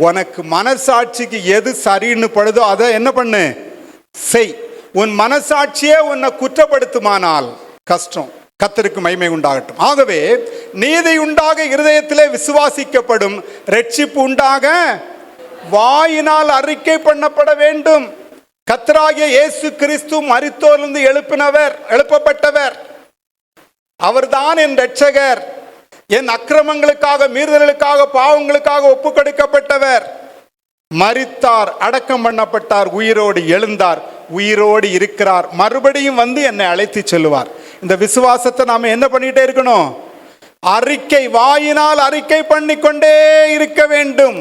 உனக்கு மனசாட்சிக்கு எது சரின்னு படுதோ அதை என்ன பண்ணு, செய். உன் மனசாட்சியே உன்னை குற்றப்படுத்துமானால் கஷ்டம். கர்த்தருக்கு மகிமை உண்டாகட்டும். ஆகவே நீதி உண்டாக இருதயத்திலே விசுவாசிக்கப்படும், ரட்சிப்பு உண்டாக வாயினால் அறிக்கை பண்ணப்பட வேண்டும். கர்த்தராகிய இயேசு கிறிஸ்து மரித்தோரிலிருந்து எழுப்பப்பட்டவர். அவர்தான் என் இரட்சகர். என் அக்கிரமங்களுக்காக, மீறுதலுக்காக, பாவங்களுக்காக ஒப்பு கொடுக்கப்பட்டவர். மரித்தார், அடக்கம் பண்ணப்பட்டார், உயிரோடு எழுந்தார், உயிரோடு இருக்கிறார், மறுபடியும் வந்து என்னை அழைத்து செல்லுவார். இந்த விசுவாசத்தை நாம என்ன பண்ணிட்டே இருக்கணும்? அறிக்கை, வாயினால் அறிக்கை பண்ணிக்கொண்டே இருக்க வேண்டும்.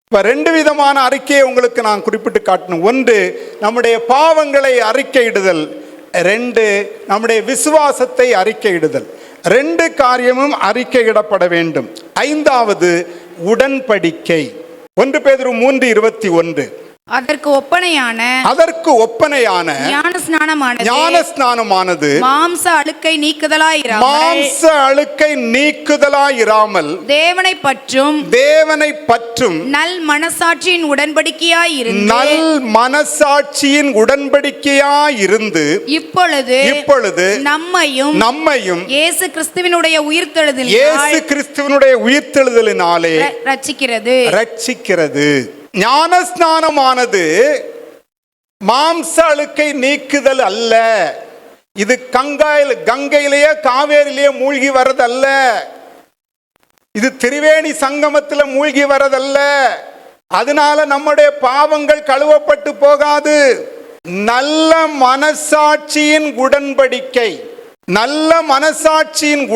இப்ப 2 விதமான அறிக்கையை உங்களுக்கு நான் குறிப்பிட்டு காட்டணும். 1 நம்முடைய பாவங்களை அறிக்கையிடுதல், 2 நம்முடைய விசுவாசத்தை அறிக்கையிடுதல். 2 காரியமும் அறிக்கையிடப்பட வேண்டும். 5வது உடன்படிக்கை. 1 பேதுரு 3:21. அதற்கு ஒப்பனையான ஞானஸ்நானமானது மாம்ச அழுக்கை நீக்குதலாயிராமல் தேவனை பற்றும் நல் மனசாட்சியின் உடன்படிக்கையாயிருந்து இப்பொழுது நம்மையும் இயேசு கிறிஸ்துவினுடைய உயிர்த்தெழுதலினாலே ரட்சிக்கிறது. ஞானஸ்நானமானது மாம்ச அழுக்கை நீக்குதல் அல்ல. இது கங்கையிலேயே காவேரியிலேயே மூழ்கி வரதல்ல. இது திரிவேணி சங்கமத்தில் மூழ்கி வரதல்ல. அதனால நம்முடைய பாவங்கள் கழுவப்பட்டு போகாது. நல்ல மனசாட்சியின்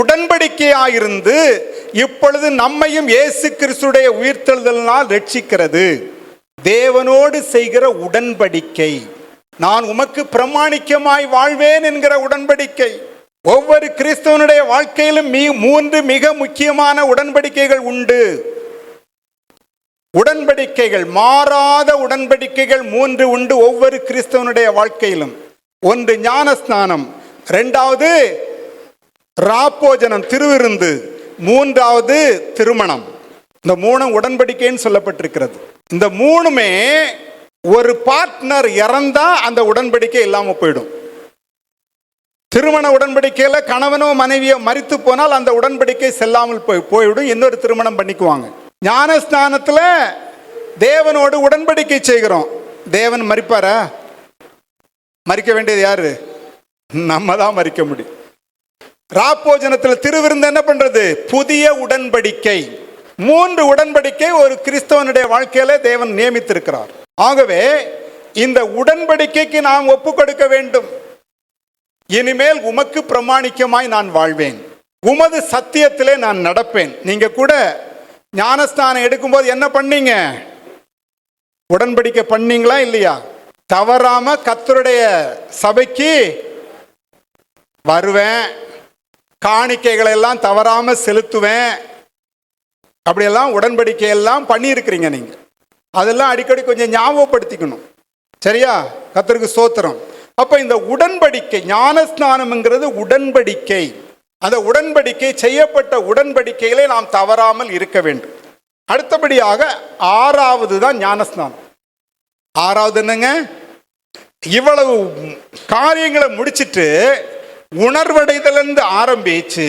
உடன்படிக்கையாயிருந்து இப்பொழுது நம்மையும் இயேசு கிறிஸ்துடைய உயிர்த்தெழுதலினால் ரட்சிக்கிறது. தேவனோடு செய்கிற உடன்படிக்கை. நான் உமக்கு பிரமாணிக்கமாய் வாழ்வேன் என்கிற உடன்படிக்கை. ஒவ்வொரு கிறிஸ்தவனுடைய வாழ்க்கையிலும் 3 மிக முக்கியமான உடன்படிக்கைகள் உண்டு. உடன்படிக்கைகள், மாறாத உடன்படிக்கைகள் 3 உண்டு ஒவ்வொரு கிறிஸ்தவனுடைய வாழ்க்கையிலும். 1 ஞானஸ்நானம், 2வது ராப்போஜனம் திருவிருந்து, 3வது திருமணம். இந்த 3 உடன்படிக்கைன்னு சொல்லப்பட்டிருக்கிறது. இந்த 3மே ஒரு பார்ட்னர் இறந்தா அந்த உடன்படிக்கை இல்லாம போயிடும். திருமண உடன்படிக்கையில கணவனோ மனைவியோ மரித்து போனால் அந்த உடன்படிக்கை செல்லாமல் போய்விடும், இன்னொரு திருமணம் பண்ணிக்குவாங்க. ஞானஸ்நானத்துல தேவனோடு உடன்படிக்கை செய்கிறோம். தேவன் மரிப்பாரா? மரிக்க வேண்டியது யாரு? நம்ம தான் மரிக்க முடியும். ராப்போஜனத்தில் திருவிருந்து என்ன பண்றது? புதிய உடன்படிக்கை. 3 உடன்படிக்கை ஒரு கிறிஸ்தவனுடைய வாழ்க்கையில தேவன் நியமித்திருக்கிறார். ஆகவே இந்த உடன்படிக்கைக்கு நாம் ஒப்பு கொடுக்க வேண்டும். இனிமேல் உமக்கு பிரமாணிக்கமாய் நான் வாழ்வேன், உமது சத்தியத்திலே நான் நடப்பேன். நீங்க கூட ஞானஸ்தானம் எடுக்கும்போது என்ன பண்ணீங்க? உடன்படிக்கை பண்ணீங்களா இல்லையா? தவறாம கர்த்தருடைய சபைக்கு வருவேன், காணிக்கைகளை எல்லாம் தவறாம செலுத்துவேன், அப்படியெல்லாம் உடன்படிக்கை எல்லாம் பண்ணி இருக்கிறீங்க நீங்க. அதெல்லாம் அடிக்கடி கொஞ்சம் ஞாபகப்படுத்திக்கணும். சரியா? கர்த்தருக்கு ஸ்தோத்திரம். அப்ப இந்த உடன்படிக்கை, ஞானஸ்நானம்ங்கிறது உடன்படிக்கை. அந்த உடன்படிக்கை, செய்யப்பட்ட உடன்படிக்கைகளை நாம் தவறாமல் இருக்க வேண்டும். அடுத்தபடியாக 6வது தான் ஞானஸ்நானம். 6வது என்னங்க? இவ்வளவு காரியங்களை முடிச்சிட்டு உணர்வடைதல் ஆரம்பிச்சு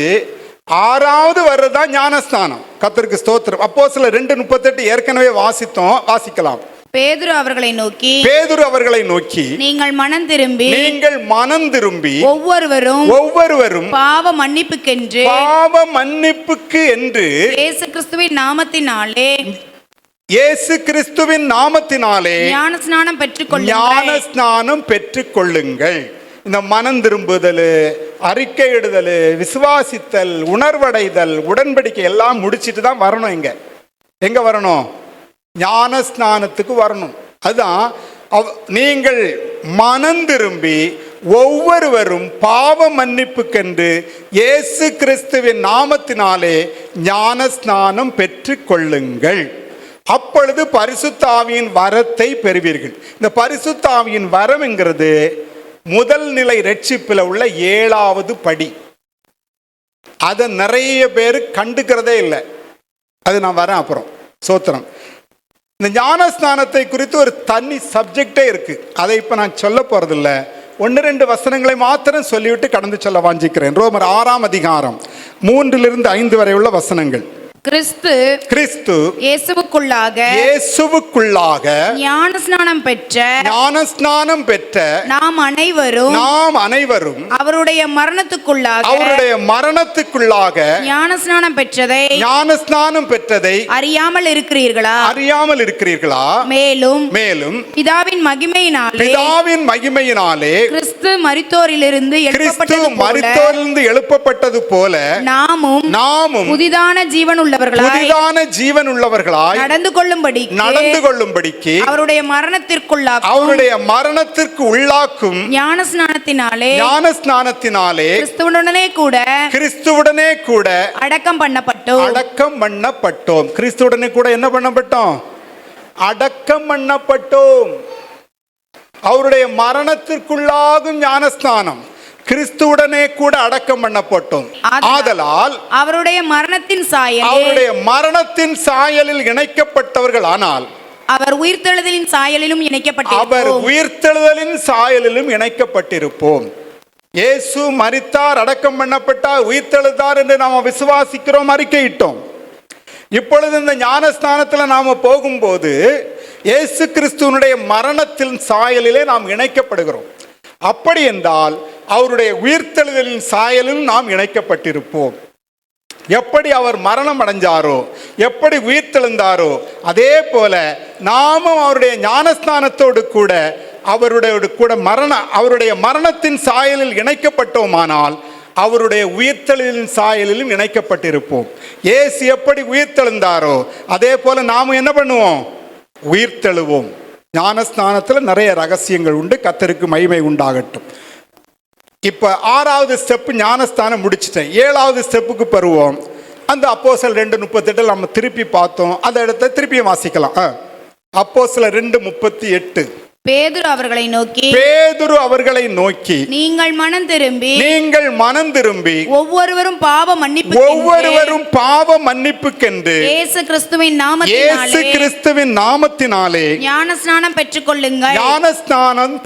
6வது வர்றதுதான் ஞானஸ்நானம். கர்த்தருக்கு ஸ்தோத்திரம். அப்போஸ்தலர் 2:38 ஏற்கனவே வாசிக்கலாம். பேதுரு அவர்களை நோக்கி நீங்கள் மனம் திரும்பி ஒவ்வொருவரும் பாவ மன்னிப்புக்கென்று இயேசு கிறிஸ்துவின் நாமத்தினாலே ஞானஸ்நானம் பெற்றுக்கொள்ளுங்கள். இந்த மனம் திரும்புதல், அறிக்கையிடுதல், விசுவாசித்தல், உணர்வடைதல், உடன்படிக்கை எல்லாம் முடிச்சிட்டு தான் வரணும். எங்க வரணும்? ஞானஸ்நானத்துக்கு வரணும். அதுதான் நீங்கள் மனம் திரும்பி ஒவ்வொருவரும் பாவ மன்னிப்புக்கென்று இயேசு கிறிஸ்துவின் நாமத்தினாலே ஞானஸ்நானம் பெற்றுக்கொள்ளுங்கள். அப்பொழுது பரிசுத்த ஆவியின் வரத்தை பெறுவீர்கள். இந்த பரிசுத்த ஆவியின் வரம்ங்கிறது முதல் நிலை ரட்சிப்பில் உள்ள 7வது படி. அதை நிறைய பேர் கண்டுக்கிறதே இல்லை. அது நான் வரேன் அப்புறம். சோத்திரம். இந்த ஞானஸ்நானத்தை குறித்து ஒரு தனி சப்ஜெக்டே இருக்கு. அதை இப்ப நான் சொல்ல போறதில்லை. 1-2 வசனங்களை மாத்திரம் சொல்லிவிட்டு கடந்து சொல்ல வாஞ்சிக்கிறேன். ரோமர் 6ஆம் அதிகாரம் 3-5 வரை உள்ள வசனங்கள். கிறிஸ்து இயேசுவுக்குள்ளாக ஞானஸ்நானம் பெற்ற நாம் அனைவரும் அவருடைய மரணத்துக்குள்ளாக ஞானஸ்நானம் பெற்றதை அறியாமல் இருக்கிறீர்களா? மேலும் பிதாவின் மகிமையினாலே கிறிஸ்து மரித்தோரிலிருந்து எழுப்பப்பட்டது போல நாமும் புதிதான ஜீவன் உள்ளவர்களாய் நடந்து கொள்ளும்படிக்கு அவருடைய மரணத்திற்கு உள்ளாக்கும் ஞானஸ்நானத்தினாலே கிறிஸ்துவுடனே கூட அடக்கம் பண்ணப்பட்டோம். கிறிஸ்துவுடனே கூட என்ன பண்ணப்பட்டோம்? அடக்கம் பண்ணப்பட்டோம். அவருடைய மரணத்திற்குள்ளாகும் ஞானஸ்நானம். கிறிஸ்துவுடனே கூட அடக்கம் பண்ணப்பட்டோம். ஆதலால் அவருடைய மரணத்தின் சாயலில் இணைக்கப்பட்டவர்கள். ஆனால் அவர் உயிர்த்தெழுதலின் சாயலிலும் இணைக்கப்பட்டிருப்போம். இயேசு மரித்தார், அடக்கம் பண்ணப்பட்டார், உயிர்த்தெழுதார் என்று நாம் விசுவாசிக்கிறோம், அறிக்கையிட்டோம். இப்பொழுது இந்த ஞானஸ்நானத்தில் நாம போகும்போது இயேசு கிறிஸ்துவனுடைய மரணத்தின் சாயலிலே நாம் இணைக்கப்படுகிறோம். அப்படி என்றால் அவருடைய உயிர்த்தெழுதலின் சாயலில் நாம் இணைக்கப்பட்டிருப்போம். எப்படி அவர் மரணம் அடைஞ்சாரோ, எப்படி உயிர்த்தெழுந்தாரோ, அதே போல நாமும் அவருடைய ஞானஸ்நானத்தோடு கூட அவருடைய மரணத்தின் சாயலில் இணைக்கப்பட்டோமானால் அவருடைய உயிர்த்தெழுதலின் சாயலிலும் இணைக்கப்பட்டிருப்போம். இயேசு எப்படி உயிர்த்தெழுந்தாரோ அதே போல நாமும் என்ன பண்ணுவோம்? உயிர்த்தெழுவோம். ஞானஸ்நானத்தில் நிறைய ரகசியங்கள் உண்டு. கர்த்தருக்கு மகிமை உண்டாகட்டும். இப்போ 6வது ஸ்டெப் ஞானஸ்தானம் முடிச்சிட்டேன். 7வது ஸ்டெப்புக்கு பெறுவோம். அந்த அப்போஸ்தலர் 2:38 நம்ம திருப்பி பார்த்தோம். அந்த இடத்த திருப்பியும் வாசிக்கலாம். அப்போஸ்தலர் 2:38. பேதுரு அவர்களை நோக்கி நீங்கள் மனம் திரும்பி ஒவ்வொருவரும் பாவ மன்னிப்புக்கென்று இயேசு கிறிஸ்துவின் நாமத்தினாலே ஞானஸ்நானம்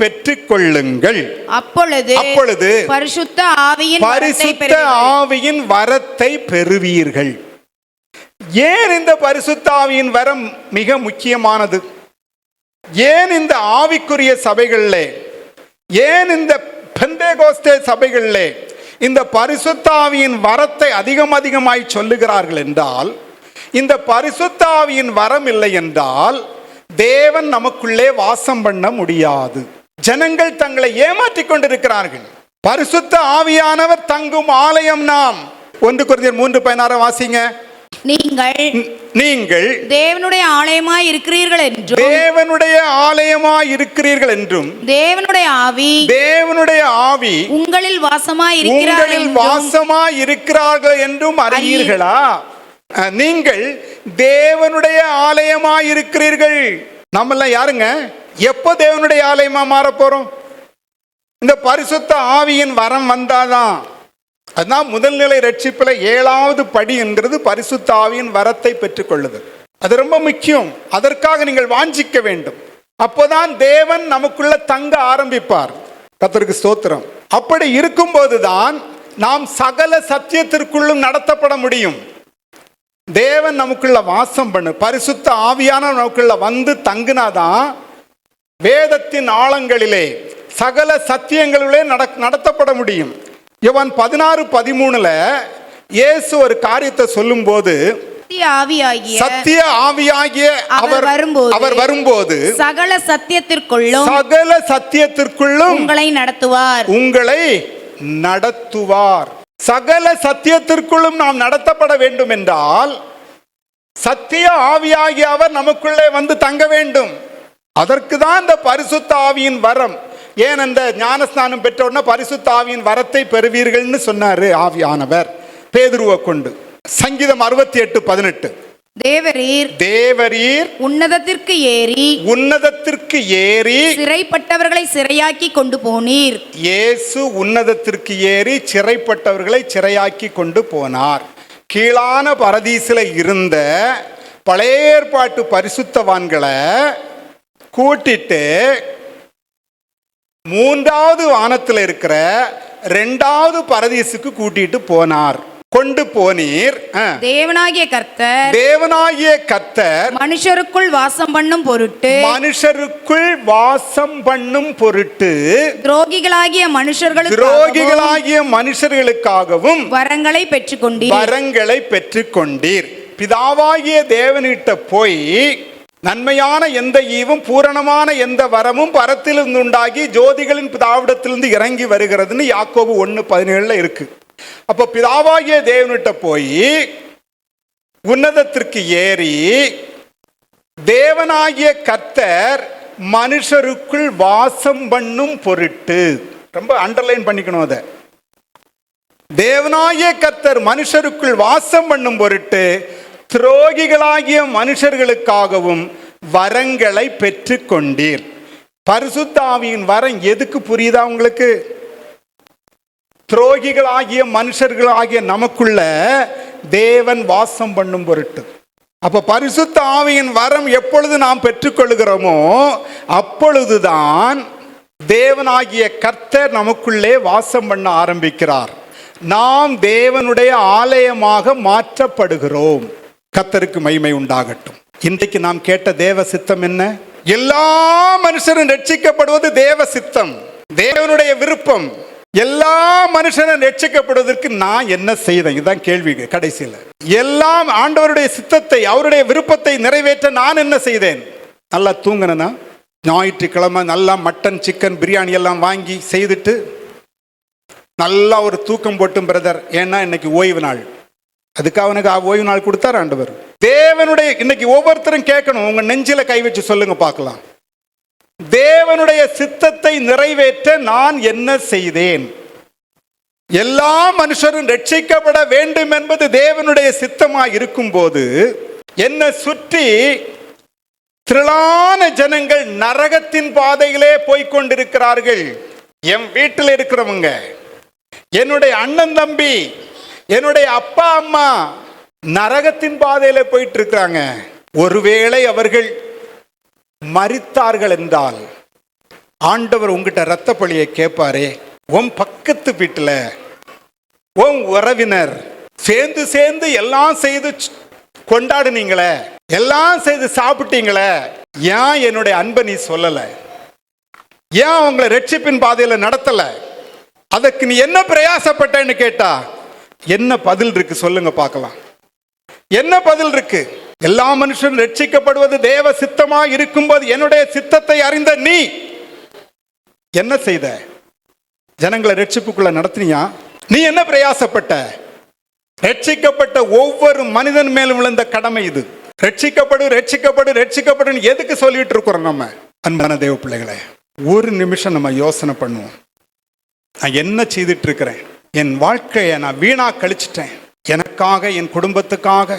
பெற்றுக்கொள்ளுங்கள். அப்பொழுது பரிசுத்த ஆவியின் வரத்தை பெறுவீர்கள். ஏன் இந்த பரிசுத்த ஆவியின் வரம் மிக முக்கியமானது? ஏன் இந்த ஆவிக்குரிய சபைகளிலே, ஏன் இந்த பெந்தேகோஸ்தே சபைகளிலே இந்த பரிசுத்த ஆவியின் வரத்தை அதிகமாய் சொல்லுகிறார்கள் என்றால், இந்த பரிசுத்த ஆவியின் வரம் இல்லை என்றால் தேவன் நமக்குள்ளே வாசம் பண்ண முடியாது. ஜனங்கள் தங்களை ஏமாற்றிக் கொண்டிருக்கிறார்கள். பரிசுத்த ஆவியானவர் தங்கும் ஆலயம் நாம். 1 கொரிந்தியர் 3:16 வாசிங்க. நீங்கள் தேவனுடைய ஆலயமாய் இருக்கிறீர்கள் என்றும் தேவனுடைய ஆவி உங்களில் வாசமாய் இருக்கிறார்கள் என்றும் அறியீர்களா? நீங்கள் தேவனுடைய ஆலயமாய் இருக்கிறீர்கள். நம்மெல்லாம் யாருங்க? எப்போ தேவனுடைய ஆலயமா மாற போறோம்? இந்த பரிசுத்த ஆவியின் வரம் வந்தாதான். அதுதான் முதல் நிலை ரட்சிப்பில் 7வது படி என்கிறது பரிசுத்த ஆவியின் வரத்தை பெற்றுக்கொள்ளுதல். அது ரொம்ப முக்கியம். அதற்காக நீங்கள் வாஞ்சிக்க வேண்டும். அப்போதான் தேவன் நமக்குள்ள தங்க ஆரம்பிப்பார். கர்த்தருக்கு ஸ்தோத்திரம். அப்படி இருக்கும்போதுதான் நாம் சகல சத்தியத்திற்குள்ளும் நடத்தப்பட முடியும். தேவன் நமக்குள்ள வாசம் பண்ணு, பரிசுத்த ஆவியான நமக்குள்ள வந்து தங்குனாதான் வேதத்தின் ஆழங்களிலே சகல சத்தியங்களிலே நடத்தப்பட முடியும். யோவான் 16:13 இயேசு ஒரு காரியத்தை சொல்லும் போது, சத்திய ஆவியாகிய அவர் வரும்போது சகல சத்தியத்திற்குள்ளும் உங்களை நடத்துவார். சகல சத்தியத்திற்குள்ளும் நாம் நடத்தப்பட வேண்டும் என்றால் சத்திய ஆவியாகிய அவர் நமக்குள்ளே வந்து தங்க வேண்டும். அதற்கு தான் இந்த பரிசுத்த ஆவியின் வரம். ஏன் அந்த ஞானஸ்நானம் பெற்ற உடனே பரிசுத்த ஆவியின் வரத்தை பெறுவீர்கள்னு சொன்னாரு ஆவியானவர் பேதுருவை கொண்டு. சங்கீதம் 68:18 தேவரீர் உன்னதத்திற்கு ஏறி சிறைப்பட்டவர்களை சிறையாக்கி கொண்டு போனீர். இயேசு உன்னதத்திற்கு ஏறி சிறைப்பட்டவர்களை சிறையாக்கி கொண்டு போனார். கீழான பரதீசில இருந்த பழைய ஏற்பாட்டு பரிசுத்தவான்களை கூட்டிட்டு 3வது வானத்தில் இருக்கிற 2வது பரதீசுக்கு கூட்டிட்டு போனார். கொண்டு போனீர். தேவனாகிய கர்த்தர் மனுஷருக்குள் வாசம் பண்ணும் பொருட்டு துரோகிகளாகிய மனுஷர்களுக்காகவும் வரங்களை பெற்றுக்கொண்டீர். பிதாவாகிய தேவனிட்ட போய் நன்மையான எந்த ஈவும் பூரணமான எந்த வரமும் பரத்திலிருந்து உண்டாகி ஜோதிகளின் பிதாவிடத்திலிருந்து இறங்கி வருகிறதுன்னு யாக்கோபு 1:17 இருக்கு. அப்போ பிதாவாகிய தேவனிட்ட போய் உன்னதத்திற்கு ஏறி தேவனாகிய கர்த்தர் மனுஷருக்குள் வாசம் பண்ணும் பொருட்டு, ரொம்ப அண்டர்லைன் பண்ணிக்கணும் அதை, தேவனாகிய கர்த்தர் மனுஷருக்குள் வாசம் பண்ணும் பொருட்டு துரோகிகளாகிய மனுஷர்களுக்காகவும் வரங்களை பெற்றுக்கொண்டீர். பரிசுத்த ஆவியின் வரம் எதுக்கு புரியுதா உங்களுக்கு? துரோகிகளாகிய மனுஷர்களாகிய நமக்குள்ள தேவன் வாசம் பண்ணும் பொருட்டு. அப்ப பரிசுத்த ஆவியின் வரம் எப்பொழுது நாம் பெற்றுக்கொள்கிறோமோ அப்பொழுதுதான் தேவனாகிய கர்த்தர் நமக்குள்ளே வாசம் பண்ண ஆரம்பிக்கிறார். நாம் தேவனுடைய ஆலயமாக மாற்றப்படுகிறோம். கர்த்தருக்கு மகிமை உண்டாகட்டும். இன்றைக்கு நாம் கேட்ட தேவ சித்தம் என்ன? எல்லா மனுஷரும் ரட்சிக்கப்படுவது தேவ சித்தம், தேவனுடைய விருப்பம். எல்லா மனுஷனும் ரட்சிக்கப்படுவதற்கு நான் என்ன செய்தேன்? இதுதான் கேள்வி. கடைசியில் எல்லாம் ஆண்டவருடைய சித்தத்தை, அவருடைய விருப்பத்தை நிறைவேற்ற நான் என்ன செய்தேன்? நல்லா தூங்கினா, ஞாயிற்றுக்கிழமை நல்லா மட்டன் சிக்கன் பிரியாணி எல்லாம் வாங்கி செய்துட்டு நல்லா ஒரு தூக்கம் போட்டும் பிரதர், ஏன்னா இன்னைக்கு ஓய்வு நாள், அதுக்கு அவனுக்கு ஓய்வு நாள் கொடுத்தார் ஆண்டவர். தேவனுடைய இன்னைக்கு ஒவ்வொருத்தரும் கேட்கணும், உங்க நெஞ்சில கை வச்சு சொல்லுங்க பார்க்கலாம், தேவனுடைய சித்தத்தை நிறைவேற்ற நான் என்ன செய்தேன்? எல்லா மனுஷரும் ரட்சிக்கப்பட வேண்டும் என்பது தேவனுடைய சித்தமாக இருக்கும் போது என்னை சுற்றி திரளான ஜனங்கள் நரகத்தின் பாதையிலே போய்கொண்டிருக்கிறார்கள். என் வீட்டில் இருக்கிறவங்க, என்னுடைய அண்ணன் தம்பி, என்னுடைய அப்பா அம்மா நரகத்தின் பாதையில போயிட்டு இருக்கிறாங்க. ஒருவேளை அவர்கள் மரித்தார்கள் என்றால் ஆண்டவர் உங்ககிட்ட இரத்த பழியை கேட்பாரே. உன் பக்கத்து வீட்டில் உன் உறவினர் சேர்ந்து எல்லாம் செய்து கொண்டாடுனீங்களே, எல்லாம் செய்து சாப்பிட்டீங்களே, ஏன் என்னுடைய அன்பை நீ சொல்லல? ஏன் உங்களை ரட்சிப்பின் பாதையில நடத்தல? அதற்கு நீ என்ன பிரயாசப்பட்டன்னு கேட்டா என்ன பதில் இருக்கு சொல்லுங்க பார்க்கலாம். என்ன பதில் இருக்கு? எல்லா மனுஷரும் ரட்சிக்கப்படுவது தேவ சித்தமாக இருக்கும்போது என்னுடைய சித்தத்தை அறிந்த நீ என்ன செய்த? ஜனங்களை ரட்சிப்புக்குள்ள நடத்தினியா? நீ என்ன பிரயாசப்பட்ட? ரட்சிக்கப்பட்ட ஒவ்வொரு மனிதன் மேலும் விழுந்த கடமை இது. ரட்சிக்கப்படு எதுக்கு சொல்லிட்டு இருக்கிறோம்? நம்ம அன்பான தேவ பிள்ளைகளை, ஒரு நிமிஷம் நம்ம யோசனை பண்ணுவோம். நான் என்ன செய்துட்டு இருக்கிறேன்? என் வாழ்க்கையை நான் வீணா கழிச்சிட்டேன். எனக்காக, என் குடும்பத்துக்காக,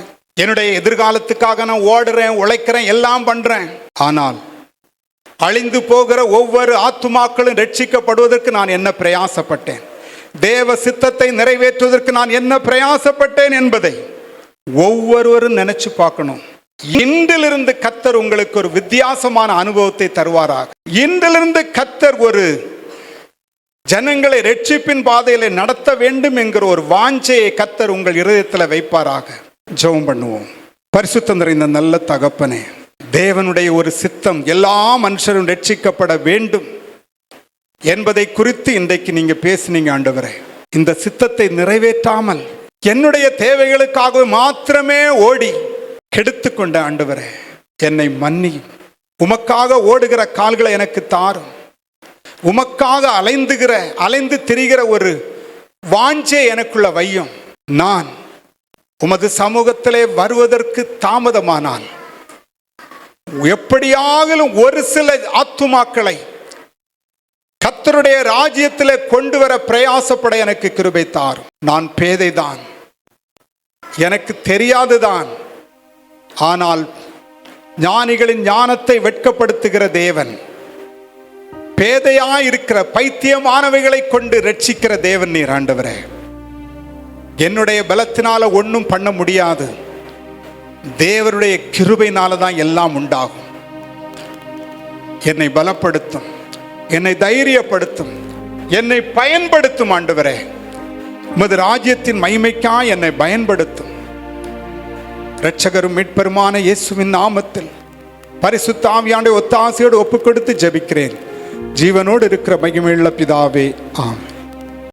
என்னுடைய எதிர்காலத்துக்காக நான் ஓடுறேன், உழைக்கிறேன், எல்லாம் பண்றேன். ஆனால் அழிந்து போகிற ஒவ்வொரு ஆத்துமாக்களும் ரட்சிக்கப்படுவதற்கு நான் என்ன பிரயாசப்பட்டேன்? தேவ சித்தத்தை நிறைவேற்றுவதற்கு நான் என்ன பிரயாசப்பட்டேன் என்பதை ஒவ்வொருவரும் நினைச்சு பார்க்கணும். இன்றிலிருந்து கர்த்தர் உங்களுக்கு ஒரு வித்தியாசமான அனுபவத்தை தருவாராக. இன்றிலிருந்து கர்த்தர் ஒரு ஜனங்களை ரட்சிப்பின் பாதையில நடத்த வேண்டும் என்கிற ஒரு வாஞ்சையை கர்த்தர் உங்கள் இருதயத்தில் வைப்பாராக. ஜெபம் பண்ணுவோம். பரிசுத்தம் நிறைந்த நல்ல தகப்பனே, தேவனுடைய ஒரு சித்தம் எல்லா மனுஷரும் ரட்சிக்கப்பட வேண்டும் என்பதை குறித்து இன்றைக்கு நீங்க பேசுனீங்க ஆண்டவரே. இந்த சித்தத்தை நிறைவேற்றாமல் என்னுடைய தேவைகளுக்காக மாத்திரமே ஓடி கெடுத்து கொண்ட ஆண்டவரே, என்னை மன்னியும். உமக்காக ஓடுகிற கால்களை எனக்கு தாரும். உமக்காக அலைந்து திரிகிற ஒரு வாஞ்சை எனக்குள்ள வையும். நான் உமது சமூகத்திலே வருவதற்கு தாமதமானால் எப்படியாகிலும் ஒரு சில ஆத்துமாக்களை கர்த்தருடைய ராஜ்யத்திலே கொண்டு வர பிரயாசப்பட எனக்கு கிருபை தாரும். நான் பேதைதான், எனக்கு தெரியாதுதான். ஆனால் ஞானிகளின் ஞானத்தை வெட்கப்படுத்துகிற தேவன், பேதையாயிருக்கிற பைத்தியமானவைகளை கொண்டு ரட்சிக்கிற தேவன் நீர் ஆண்டவரே. என்னுடைய பலத்தினால ஒன்றும் பண்ண முடியாது. தேவனுடைய கிருபையினால தான் எல்லாம் உண்டாகும். என்னை பலப்படுத்தும், என்னை தைரியப்படுத்தும், என்னை பயன்படுத்தும் ஆண்டவரே. உமது ராஜ்யத்தின் மகிமைக்காய் என்னை பயன்படுத்தும். இரட்சகரும் மீட்பெருமான இயேசுவின் நாமத்தில் பரிசுத்த ஆவியானவருடைய ஒத்தாசையோடு ஒப்புக் கொடுத்து ஜெபிக்கிறேன். ஜீவனோடு இருக்கிற மகிமையுள்ள பிதாவே, ஆமென்.